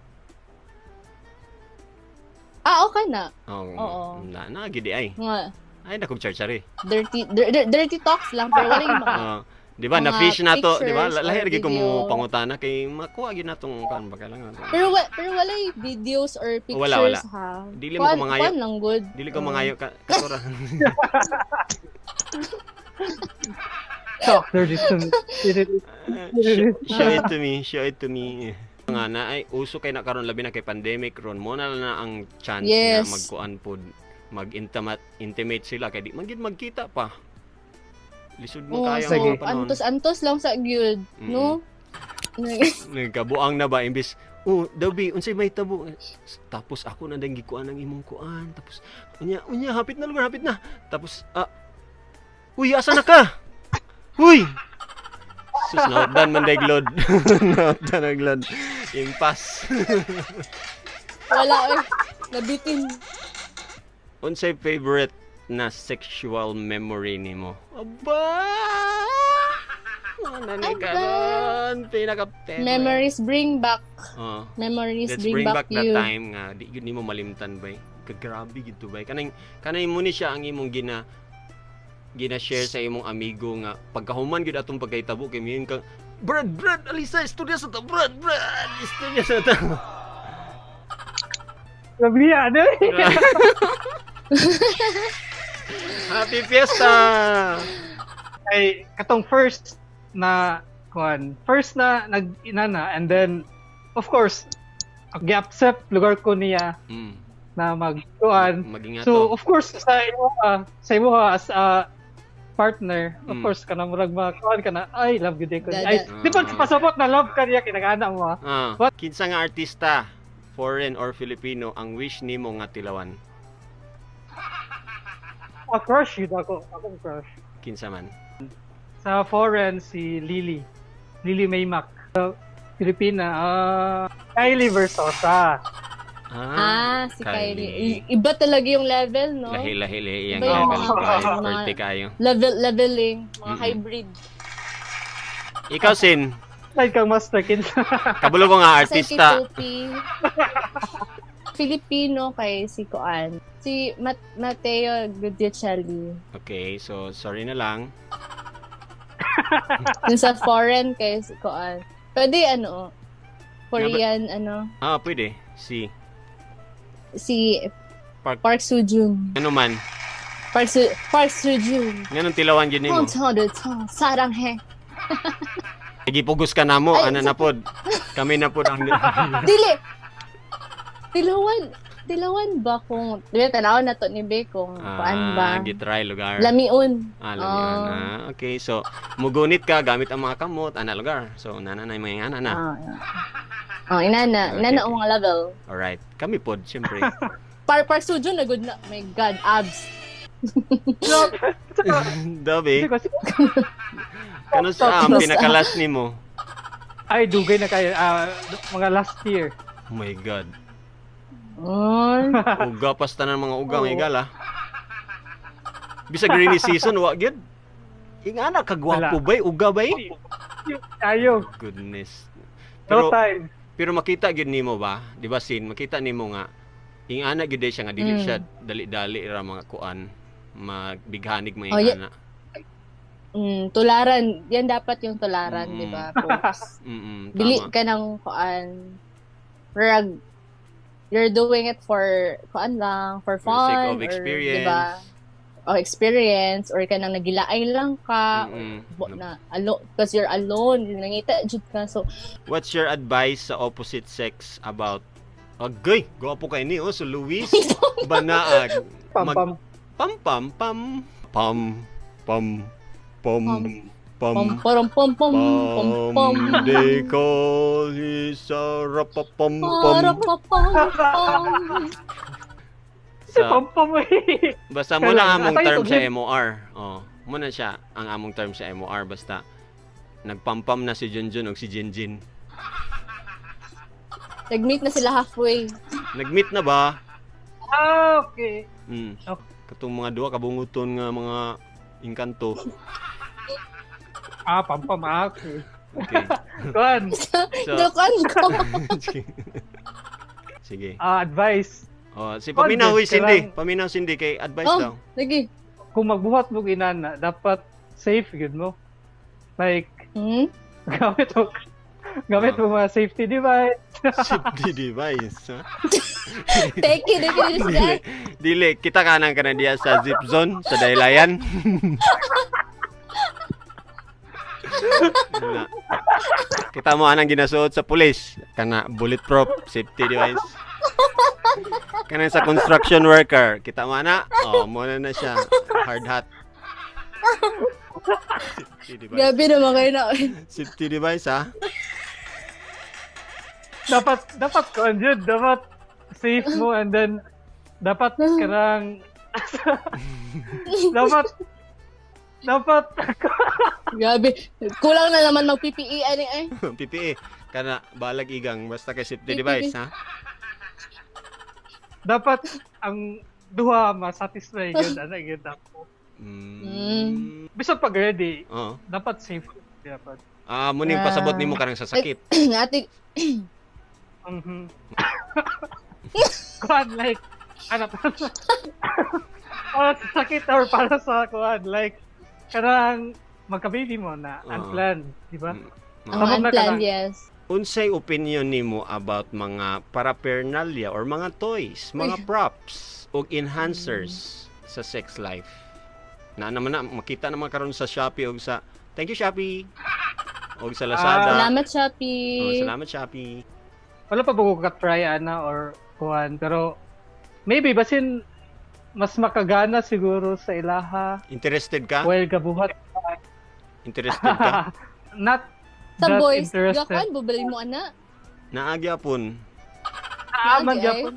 Okay na. Oo. Na gidi ay. Mga Ay nakog charchari. dirty talks lang pero wala yung mga Di ba na mga fish na to, di ba? pictures Lahi or lagi ko mo video. pangutana kay makuha gyud natong kan ba kailangan. pero wala yung videos or pictures Wala. ha. Dili mo ko mangayo. Kuan lang good. Dili ko mangayo ka katura. talk there just Show it to me. Nga na ay uso kay na karon labi na kay pandemic ron mo na ang chance Yes. na magkuan pod mag-intimate sila kay di man gid magkita pa. Lisod mo kayo So, ang mga panahon. antos lang sa gyud, no? Nagkabuang na ba imbis Dabi, unsay may tabo. Tapos ako na dang gikuan ang imong kuan. Tapos unya hapit na lugar, hapit na. Tapos uy, asa na ka? Uy. Sus naotdan man daglod. Naotdan naglod. Impas. Wala nabitin. Unsay favorite na sexual memory nimo? Aba! Nani karon pinaka-favorite. Memories bring back. Memories Let's bring back that you. time nga di gyud nimo malimtan bay. Kagrabe gid to bay. Kanay mo ni siya ang imong gina-share sa imong amigo nga pagkahuman gid atong pagkahitabo kay miyon ka Brad, alisa istorya sa ta Brad, istorya sa ta. Grabe ano Happy Fiesta. ay katong first na nag-inana and then of course gi-accept lugar ko niya na magkuan. Mag-ingat So to. of course sa imo as a partner, of course kana murag makuan kana ay love gid ko. Ay di pa pasabot na love ka niya kinagana mo. What? Kinsa nga artista, foreign or Filipino, ang wish nimo nga tilawan? A crush yun akong crush. Kinsa man? Sa foreign si Lily Maymac. Sa Pilipina, Kylie Versosa. Si Kylie. Iba talaga yung level, no? Lahi-lahi yung Iba yung level. mga- Birthday kayo. Leveling, mga hybrid. Ikaw, Sin. Side kang Master Kinsa. Kabulo ko nga Kasi artista. Filipino kay si Koan. Si Mateo Gudicelli. Okay, so sorry na lang. Yung sa foreign kay si Koan. Pwede Korean Pwede. Si Park Soo-joon. ano man. Park Soo-joon. Ganun tilawan yun mo. Saranghe. Nagipugos ka na mo. Ay, Ano na pod. Kami na pod ang... Dili. Tilawan ba kung tanaw na to ni Be kung kuan ba? Gitry lugar. Lamiun. Lamiun. Okay, so mugunit ka gamit ang mga kamot. Ana lugar. So nananay mga ana na. Oh, inana. Okay, Inana okay. ang mga level. Alright. Kami pod, siyempre. Par sujo na good na. My God, abs. Dabi. Kano sa ang pinakalas nimo? Ay, dugay na kayo. Mga last year. Oh my God. Ay. Uga pasta ng mga uga, may gala. Bisag rainy season, wa gyud. Ingana kagwapo Wala. bay, uga bay? Ayo. Goodness. No time. Pero makita gyud nimo ba? Di ba sin makita nimo nga ingana gyud siya nga dili siya dali-dali ra mga kuan magbighanig mga Oh, ingana. Tularan. Yan dapat yung tularan, di ba? Focus. Dili Tama. ka ng kuan. You're doing it for kuan lang, for For the sake fun, of or, experience. di ba? O experience, or ka nang nagilaay lang ka, Mm-mm. na alone, because you're alone, nangita jud ka. So, What's your advice sa opposite sex about Agay, gwapo kay ni so Luis Banaag. Pam. Pam pam pam pam pam pam pam pom pom pom pom pom. They call his rapapam Para pam. pa pom. Sa Pam. basta mo na among Atay, term sa tugid. MOR. Oh, mo na siya ang among term sa MOR basta nagpampam na si Junjun og si Jinjin. Nag-meet na sila halfway. Nagmeet na ba? Okay. Okay. Katong mga duha kabunguton nga mga inkanto. Pam. Okay. Okay. Kuan. So, Dukan ko. sige. Advice. Oh, si Paminaw Content, Cindy. kailangan- Paminaw Cindy kay advice daw. Sige. Kung magbuhat mo inana, dapat safe yun mo. Like, gamit mo mga safety device. Safety device. Ha? Take it, dili, dili, kita ka nang kana diya sa zip zone sa Daylayan. Na. Kita mo anang ginasuot sa pulis, kana bulletproof safety device. Kana sa construction worker, kita mo ana, muna na siya, hard hat. Safety device. Gabi naman kayo na. Safety device ha. dapat kuan yun, dapat safe mo, and then dapat karang dapat Gabi. Kulang na naman mag-PPE ani ay. PPE kana balag igang basta kay safety device ha. dapat ang duha ma-satisfy yun, ana yun ako. Bisag pag ready, Oo. dapat safe dapat. Muning pasabot nimo kanang sasakit. Ate, Kuan like ano para sa sakit or para sa kuan like karang magka-baby mo na unplanned, di ba? ang na unplanned, ka lang. yes. Unsay opinion nimo about mga paraphernalia or mga toys, mga props o enhancers sa sex life? Na naman na makita naman karon sa Shopee o sa thank you Shopee o sa Lazada. Salamat, Shopee. Salamat Shopee. Wala pa ko ka-try ana or kuan, pero maybe basin mas makagana siguro sa ilaha Interested ka? while gabuhat. Interested ka? Not Sa that boys, interested. gakan, bubali mo, ana. Naagya pon. Man Okay. gyapon.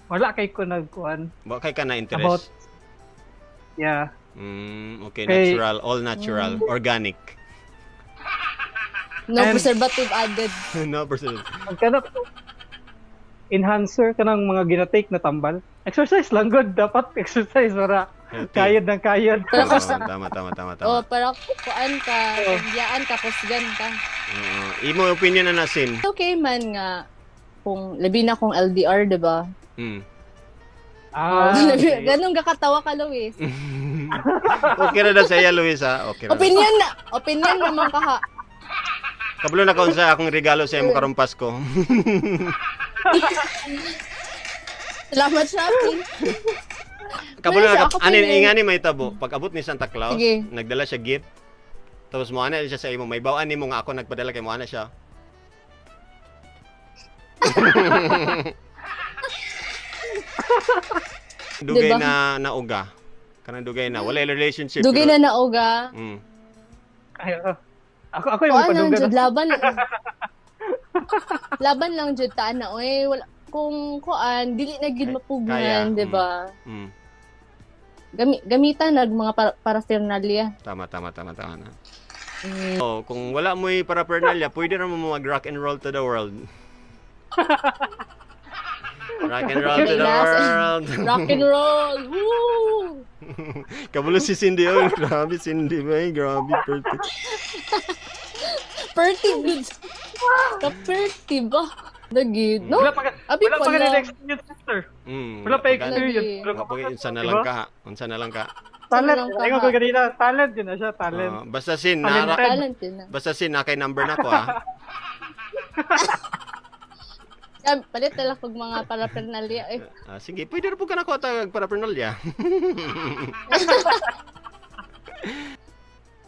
Wala kay ko nagkuan Wa kay ka na about interest. yeah. Okay, Kay- natural, all natural, organic. No And- preservative added. No person. Ang kanap enhancer kanang mga ginatake na tambal. Exercise lang good, dapat exercise para kayod ng kayod. Tama. Oh, para kuan ka, biyaan ka, pusgan ka. Imo opinion na nasin. Okay man nga, kung labi na kung LDR, di ba? Okay. Ganun kakatawa ka, Luis. Okay na daw sa iya, Luis, ha? Okay na. Opinion naman ka ha. Kabalo na kaon sa akong regalo sa imo karong Pasko. Salamat, Shopee. Kabalo Wala na siya, ako anin pili. ingani may tabo. Pag abot ni Santa Claus, Sige. nagdala siya gift. Tapos mo ana siya sa imo, may bawaan nimo nga ako nagpadala kay mo ana siya. Dugay Diba? na nauga. Kanang dugay na wala relationship. Dugay na naoga. Mm. Ay, ako yung Kuan ang padugan. jud laban. Laban lang jud ta na oy wala kung kuan dili na gid mapugnan, di ba? Gamitan nag mga paraphernalia. Tama na. Oh, kung wala mo paraphernalia, pwede na mo mag-rock and roll to the world. Rock and roll to the world. Rock and roll. Woo! Kabulo si Cindy. Oh, grabe Cindy. May grabe perfect. Perty good. Ka-perty ba? Dagid. No? Wala pa experience, sister. Wala pa experience. Unsa na lang ka. Talent. Ayun ko ganina. Talent yun na siya. Talent. Basta sin, nakay number na ko, ha? Palit na lang pag mga paraphernalia. Sige, pwede na po ka na ko tag paraphernalia.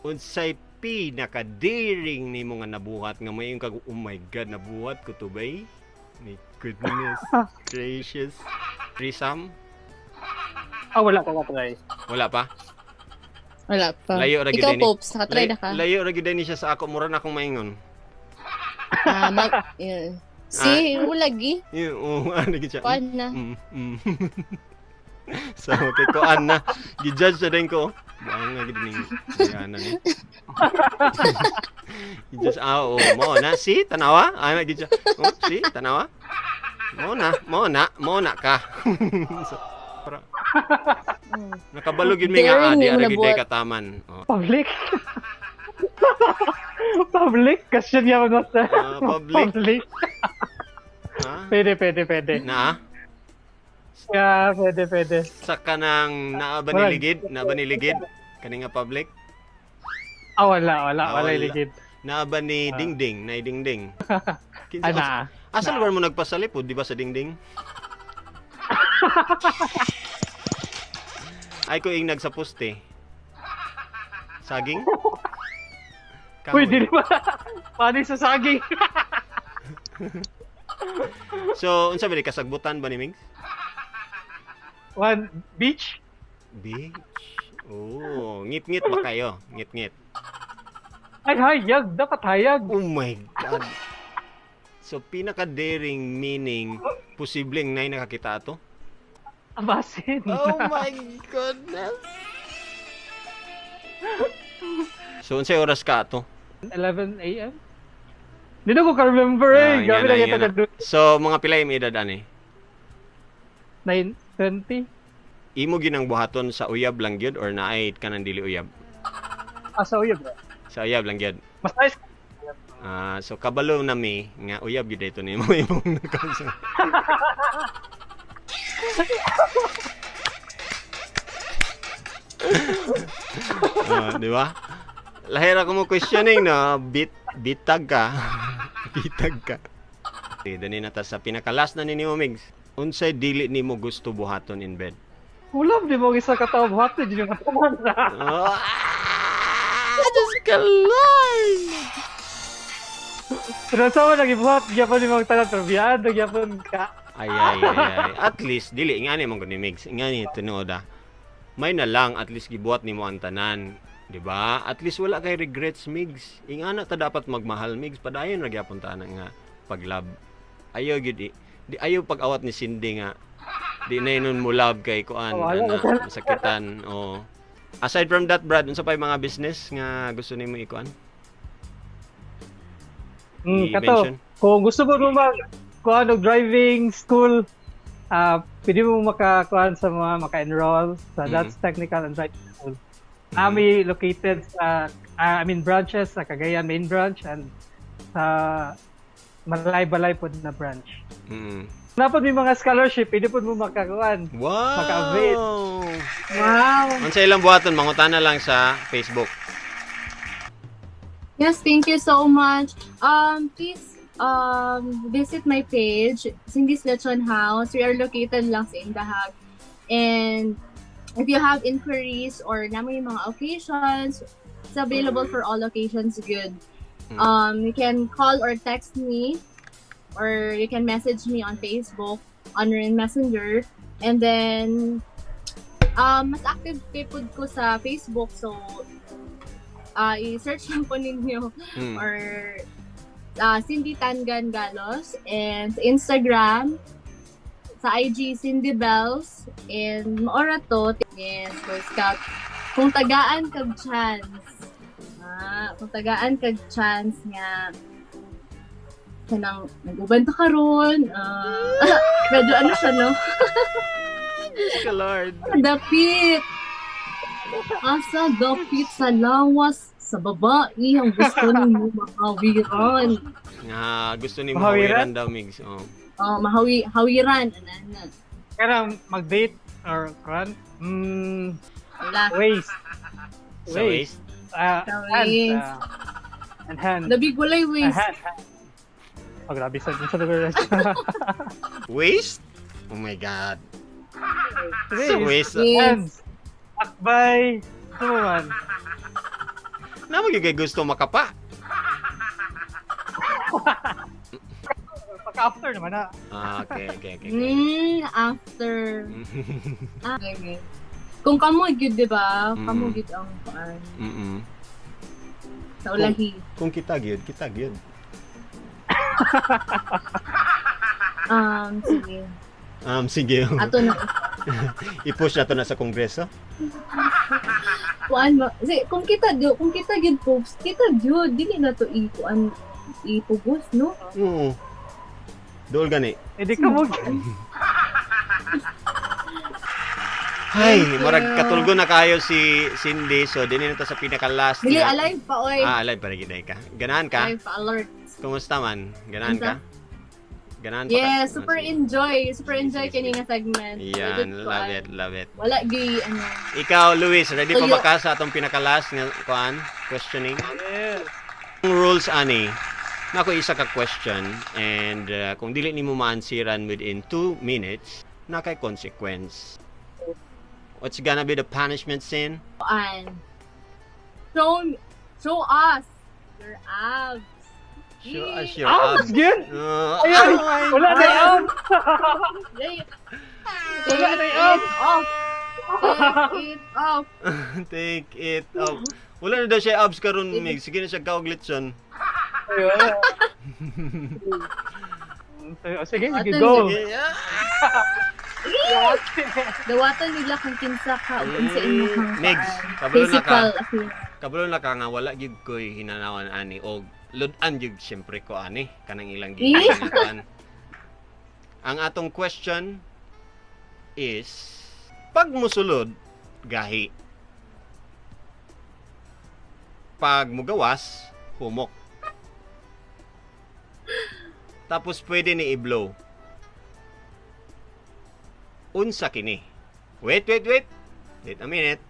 Unsay pinakadiring ni mo nga nabuhat nga may kag oh my god nabuhat ko to bay? My goodness gracious. Threesome? Wala pa try. Wala pa? Wala pa. Layo ra gyud ikaw ni. Popes, nakatry na ka? Layo ra gyud ni siya sa ako mura na akong maingon. Wala gi. Ano gyud siya? Kuan na. So, kay kuan na. Gi-judge na din ko. Buang nga gid ni. Yana ni. Gi-judge mo na si tanawa. Ay gyud siya. Si tanawa. Mo na ka. So, para. Nakabalo gid mi nga adi ara gid kataman. Public. Public kasi niya mo sa. Public. Pwede. Na? Yeah, pwede. Sa kanang naaba ni ligid kani nga public? Wala ligid. Naaba ni Dingding, na Dingding. Ana. Asa lugar mo nagpasalipod, di ba sa Dingding? Ay ko ing nagsa poste. Saging? Pwede ba? Paano sa saging? So, unsa ba ni kasagbutan ba ni Migs? One beach? Beach? Oh, ngit-ngit ba kayo? Ngit-ngit. Ay, hayag. Dapat hayag. Oh my God. So, pinaka-daring meaning, posibleng na nakakita ito? Abasin. Oh my goodness. So, unsay oras ka ito? 11 a.m.? Hindi na ko ka-remember Gabi na kita ka. So, mga pila yung edad ani? 9:20. Imo ginang buhaton sa uyab lang gyud or naay ka nang dili uyab? Sa uyab. Sa uyab lang gyud. Mas nice. So kabalo na mi nga uyab gyud ito nimo imong nakasa. Di ba? Lahira ko mo questioning na bitag ka. Bitag ka. Dani na ta sa pinakalas na ni Migs. Unsay dili nimo gusto buhaton in bed? Ulam di mo isa ka tawo buhaton di mo kataman. Just kalay. Pero sa lagi buhat gyapon ni mga tanan trabiyado gyapon ka. Ay. At least dili ngani man gud ni Migs. Ngani tinuod. May na lang at least gibuhat nimo ang tanan. Di ba? At least wala kay regrets, Migs. Ingana ta dapat magmahal, Migs. Padayon ra gyapon ta nga paglab. Ayo gid di ayo pag-awat ni Cindy nga. Di na nun mo love kay kuan masakitan. Aside from that, Brad, unsa pa mga business nga gusto nimo ikuan? Kato. Kung gusto mo kuan og driving school, pwede mo makakuan sa mga maka-enroll sa That's Technical and Driving School. Ami located sa branches sa Cagayan main branch and sa Malay-Balay po na branch. Dapat may mga scholarship, pwede po mo makakuan. Wow! Maka-avail. Wow! Ang sa ilang buhaton, mangutana lang sa Facebook. Yes, thank you so much. Please visit my page, Cindy's Lechon House. We are located lang sa Indahag. And if you have inquiries or naman yung mga occasions, it's available for all occasions, good. You can call or text me, or you can message me on Facebook, on Messenger, and then mas active po ko sa Facebook, so i-search lang po ninyo or Cindy Tangan Galos, and sa Instagram, sa IG, Cindy Bells, and maora to, yes, Boy Scout. Kung tagaan kag chance, kung tagaan kag chance nga, kanang nag-uban ta karon, medyo ano siya, no? Lord. Dapit. Asa dapit sa lawas sa babae ang gusto nimo mahawiran. Gusto ni mahawiran daw, Migs. Hawiran. Ano. Kaya mag-date or run? Wala. Waist. Sa waist? Hands. And hand. Labig walay waist. Hand. Grabe sa lugar. Waist? Oh my God. Sa waist. Hands. Akbay. Ito man. Namagigay gusto makapa. Pagka-after naman na. Okay. After. Okay. Kung kamo gyud, di ba? Kamo gyud ang paan. Sa ulahi. Kung kita gyud. Sige. Sige. Ato na. I-push na to na sa kongreso. Kuan ba? Kung kita gyud folks, kita gyud dili na to ipugos, no? Oo. Dol gani. Di ka mo. Hay, murag katulgo na kayo si Cindy, so dinhi na to sa pinaka last. Dili alive pa oy. Alive pa rin ka. Ganahan ka? Alive pa alert. Kumusta man? Ganahan ka? Ganahan pa Yes, ka? super enjoy kini nga segment. Yan, love it. Wala gi ano. Ikaw, Luis, ready pa ba ka sa atong pinaka-last nga questioning? Yes. Ang rules ani, nako isa ka question and kung dili nimo ma-answeran within 2 minutes, na kay consequence. What's gonna be the punishment scene? Show us your abs. Show us your abs. abs. Good. Ayun. Wala na abs. Wala na abs. Take it off. Take it off. Wala na daw siya abs karon, Mig. Sige na siya kauglit-son. Sige, go. Dawatan nila kung kinsa ka o sa inyong Migs, kabalo na ka nga wala gyud koy hinanawan ani og ludan gyud syempre ko ani kanang ilang gikan. Ang atong question is pag musulod gahi. Pag mugawas humok. Tapos pwede ni i-blow. Unsa kini? Wait a minute.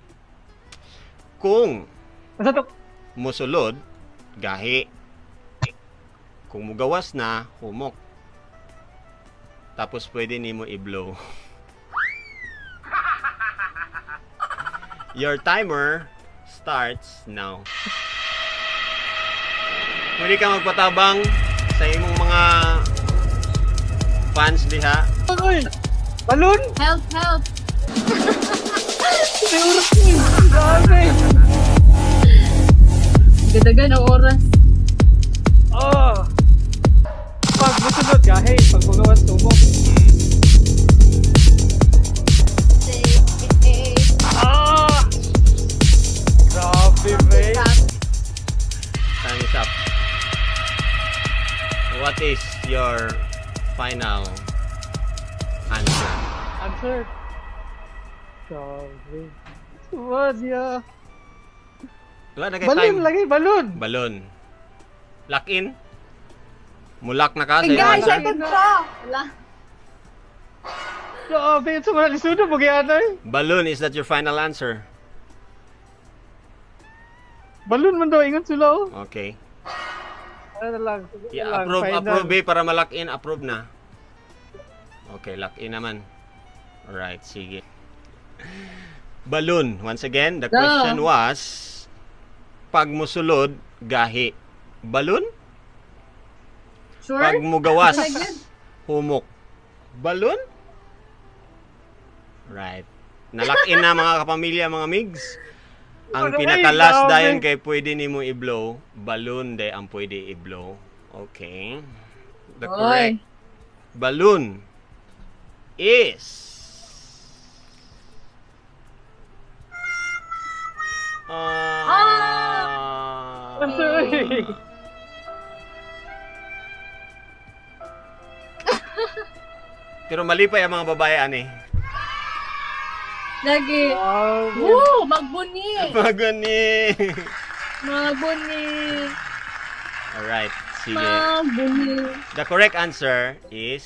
Kung musulod, gahi. Kung mugawas na, humok. Tapos pwede nimo i-blow. Your timer starts now. Pwede ka magpatabang sa imong mga fans diha. Balloon? Help! Grabe! Gadagan ang oras. Pag musunod gahe, pag magawas tumok. Grabe, man. Time is up. What is your final answer? Grabe. What ya? Wala na kay Balloon time. lagi, balloon. Balloon. Lock in. Mulak na ka sa Guys, answer. second pa. Wala. Grabe, ito wala ni Sudo, magyanay. Balloon, is that your final answer? Balloon man daw, ingat sila oh. Okay. Ano lang, Approve para ma-lock in. Approve na. Okay, lock in naman. Alright, sige. Balloon. Once again, the question was, pag musulod, gahi. Balloon? Sure? Pag mugawas, humok. Balloon? Right. Nalock in na mga kapamilya, mga migs. Ang pinaka-last dayon kay pwede nimo i-blow, balloon day ang pwede i-blow. Okay. The correct balloon is pero mali pa yung mga babae, ani. Lagi. Wow. Woo! Magbuni! Magani. Magbuni! Alright, sige. Magbuni! The correct answer is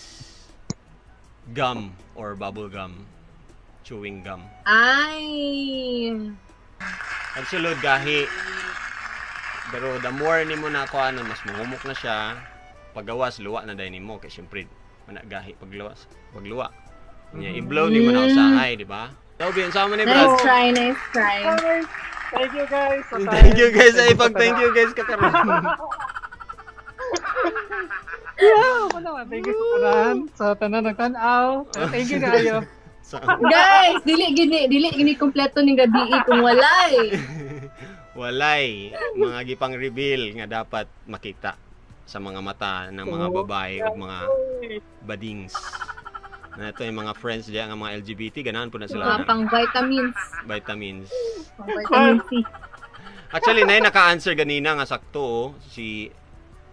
gum or bubble gum. Chewing gum. Ay! Ang sulod gahi. Pero the more ni mo na ako ano, mas mahumok na siya. Paggawas, luwa na dahil ni mo. Kaya syempre, managahi pagluwa. I-blow ni mo na usahay, di ba? Toby, ang sama ni Brad. Nice try, nice try. Thank you guys. Thank you guys. Ay, thank you guys kakaroon. Yeah, thank you sa tanan ng tanaw. Thank you kayo. Guys, dili gini kompleto ning gabi kung walay. Walay mga gipang reveal nga dapat makita sa mga mata ng mga babae o mga badings. Na ito yung mga friends diyan, nga mga LGBT, ganahan po na sila. Mga pang vitamins. Vitamins. Pang vitamin C. Actually, naka-answer ganina nga sakto si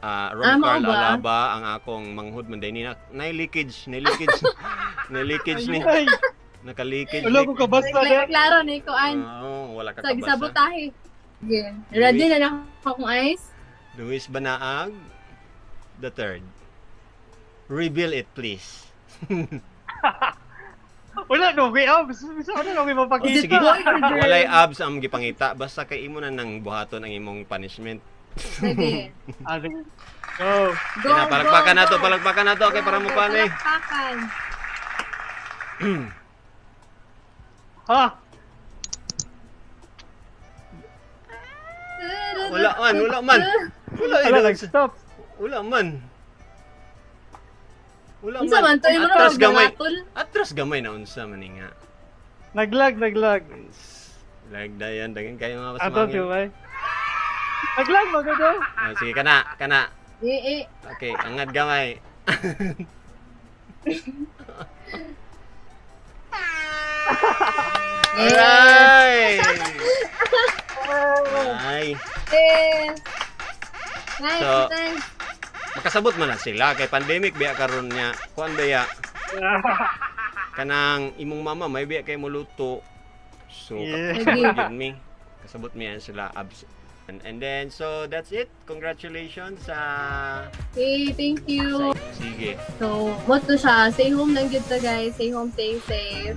Ron Carl Alaba, ang akong manghud man din na-leakage ni. Naka-leakage. Wala ko kabasta na. Klaro na ikuan. Oo, wala ka Sa kabasa. gisabotahe. Okay. Ready na na akong ice? Luis Banaag the third. Reveal it, please. Wala no, may abs. Ano no, may mapakita. Sige, walay abs ang gipangita. Basta kay imo na nang buhaton ang imong punishment. Sige. Go. Go, Palagpakan na to. Okay, para mo pa ni. Palakpakan. Ha? Wala man. Stop. Wala man. Unsa man to, imo na magdalatol. Atras gamay na unsa man nga. Naglag. Lag dayan dagan kayo mga Ato kasmangin. diyo ay. Naglag magado. Sige kana. Eh. Okay, angad gamay. Alright. Ay. Nice, So, nice. Makasabot man na sila kay pandemic biya karon niya. Kuan baya kanang imong mama may biya kay muluto. So, yun mi. Kasabot mi yan sila abs. And then so that's it. Congratulations sa Okay, thank you. Sige. So, what to siya? Stay home lang gid ta guys. Stay home, stay safe.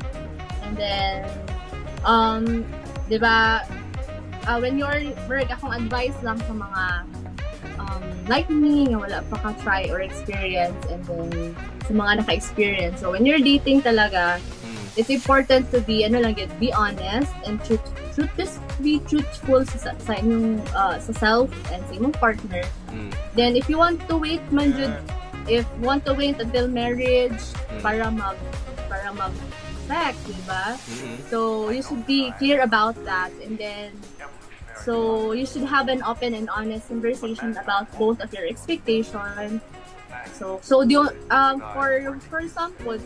And then, di ba, when you're work, akong advice lang sa mga like me, nga wala pa ka-try or experience, and then sa mga naka-experience. So, when you're dating talaga, it's important to be, be honest and be truthful sa inyong sa self and sa inyong partner. Then, if you want to wait, until marriage para mag sex, diba? So, you should be clear about that, and then so you should have an open and honest conversation about both of your expectations. So for example,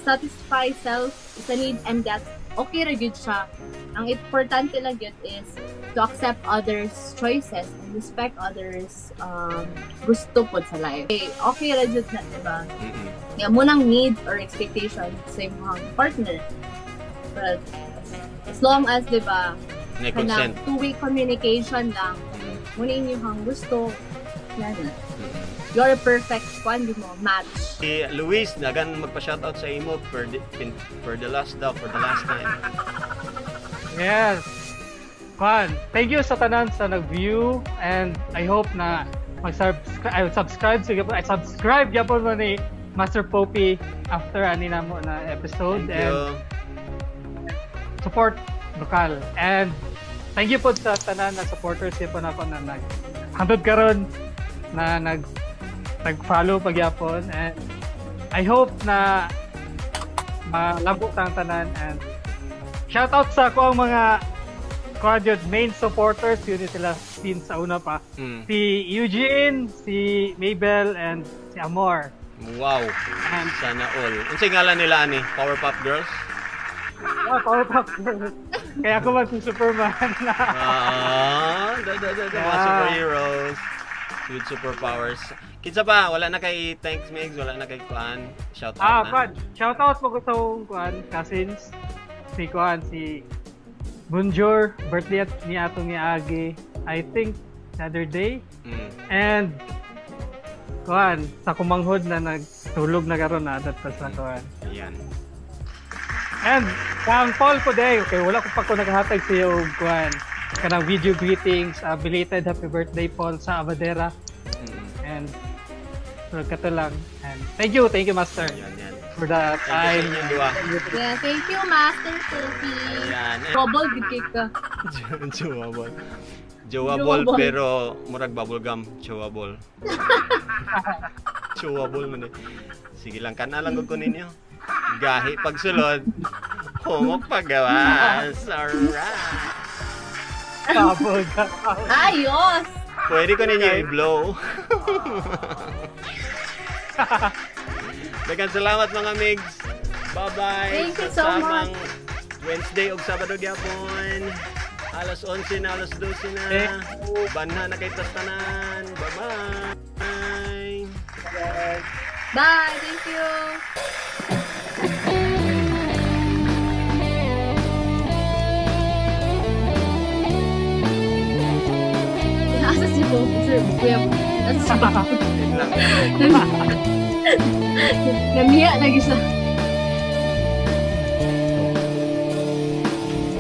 satisfy self is a need, and that's okay ra gyud siya. Ang importante lang gyud is to accept others' choices and respect others' gusto po sa life. Okay ra gyud na, diba? Kaya mo nang need or expectation sa imong partner. But as long as, diba, consent, two-way communication lang, muna inyong gusto, yan na. You're a perfect match. Si Luis, nagan magpa-shoutout sa imo for the last time. Yes. Thank you sa tanan sa nag-view, and I hope na subscribe yapon mo ni Master Poppy after ani namo na episode. Thank you. And support lokal. And thank you po sa tanan na supporters po na ako na nag-handod karon na nag-follow pagyapon, and I hope na malabot ang tanan, and shout out sa ako ang mga squad yun, main supporters, yun sila since sa una pa. Si Eugene, si Mabel, and si Amor. Wow. And sana all. Unsay ngalan nila ani? Powerpuff Girls? Powerpuff. Kaya ako man si Superman na. Mga superheroes with superpowers. Kinsa pa, wala na kay Thanks Migs, wala na kay Kuan. Shout out na. Shout out po ko sa Kuan cousins. Si Kuan, si Bonjour, birthday ni atong ni Agi. I think the other day. And Kuan, sa kumanghod na nagtulog na karon na adat pa sa Kuan. Ayan. And ang Paul po day, okay, wala ko pa ko naghatag sa iyo Kuan. Kanang video greetings, belated happy birthday Paul sa Abadera. And so kato lang. And thank you Master. Yan. For the time. Yeah, thank you Master Sophie. Ayan. Bubble good ka. Chewable pero murag bubblegum, chewable. Chewable man eh. Sige lang, kana lang ko ninyo. Gahi pagsulod. Humok paggawas. Alright. Ayos! Pwede ko ninyo i-blow. Daghang salamat mga migs. Bye-bye. Thank you so much. Wednesday ug Sabado gyapon. Alas 11 na, alas 12 na. Banha na kay tastanan. Bye-bye. Bye. Thank you. Nasa si Bo. Kuya Bo. Nasa si Bo. Namiya lagi siya.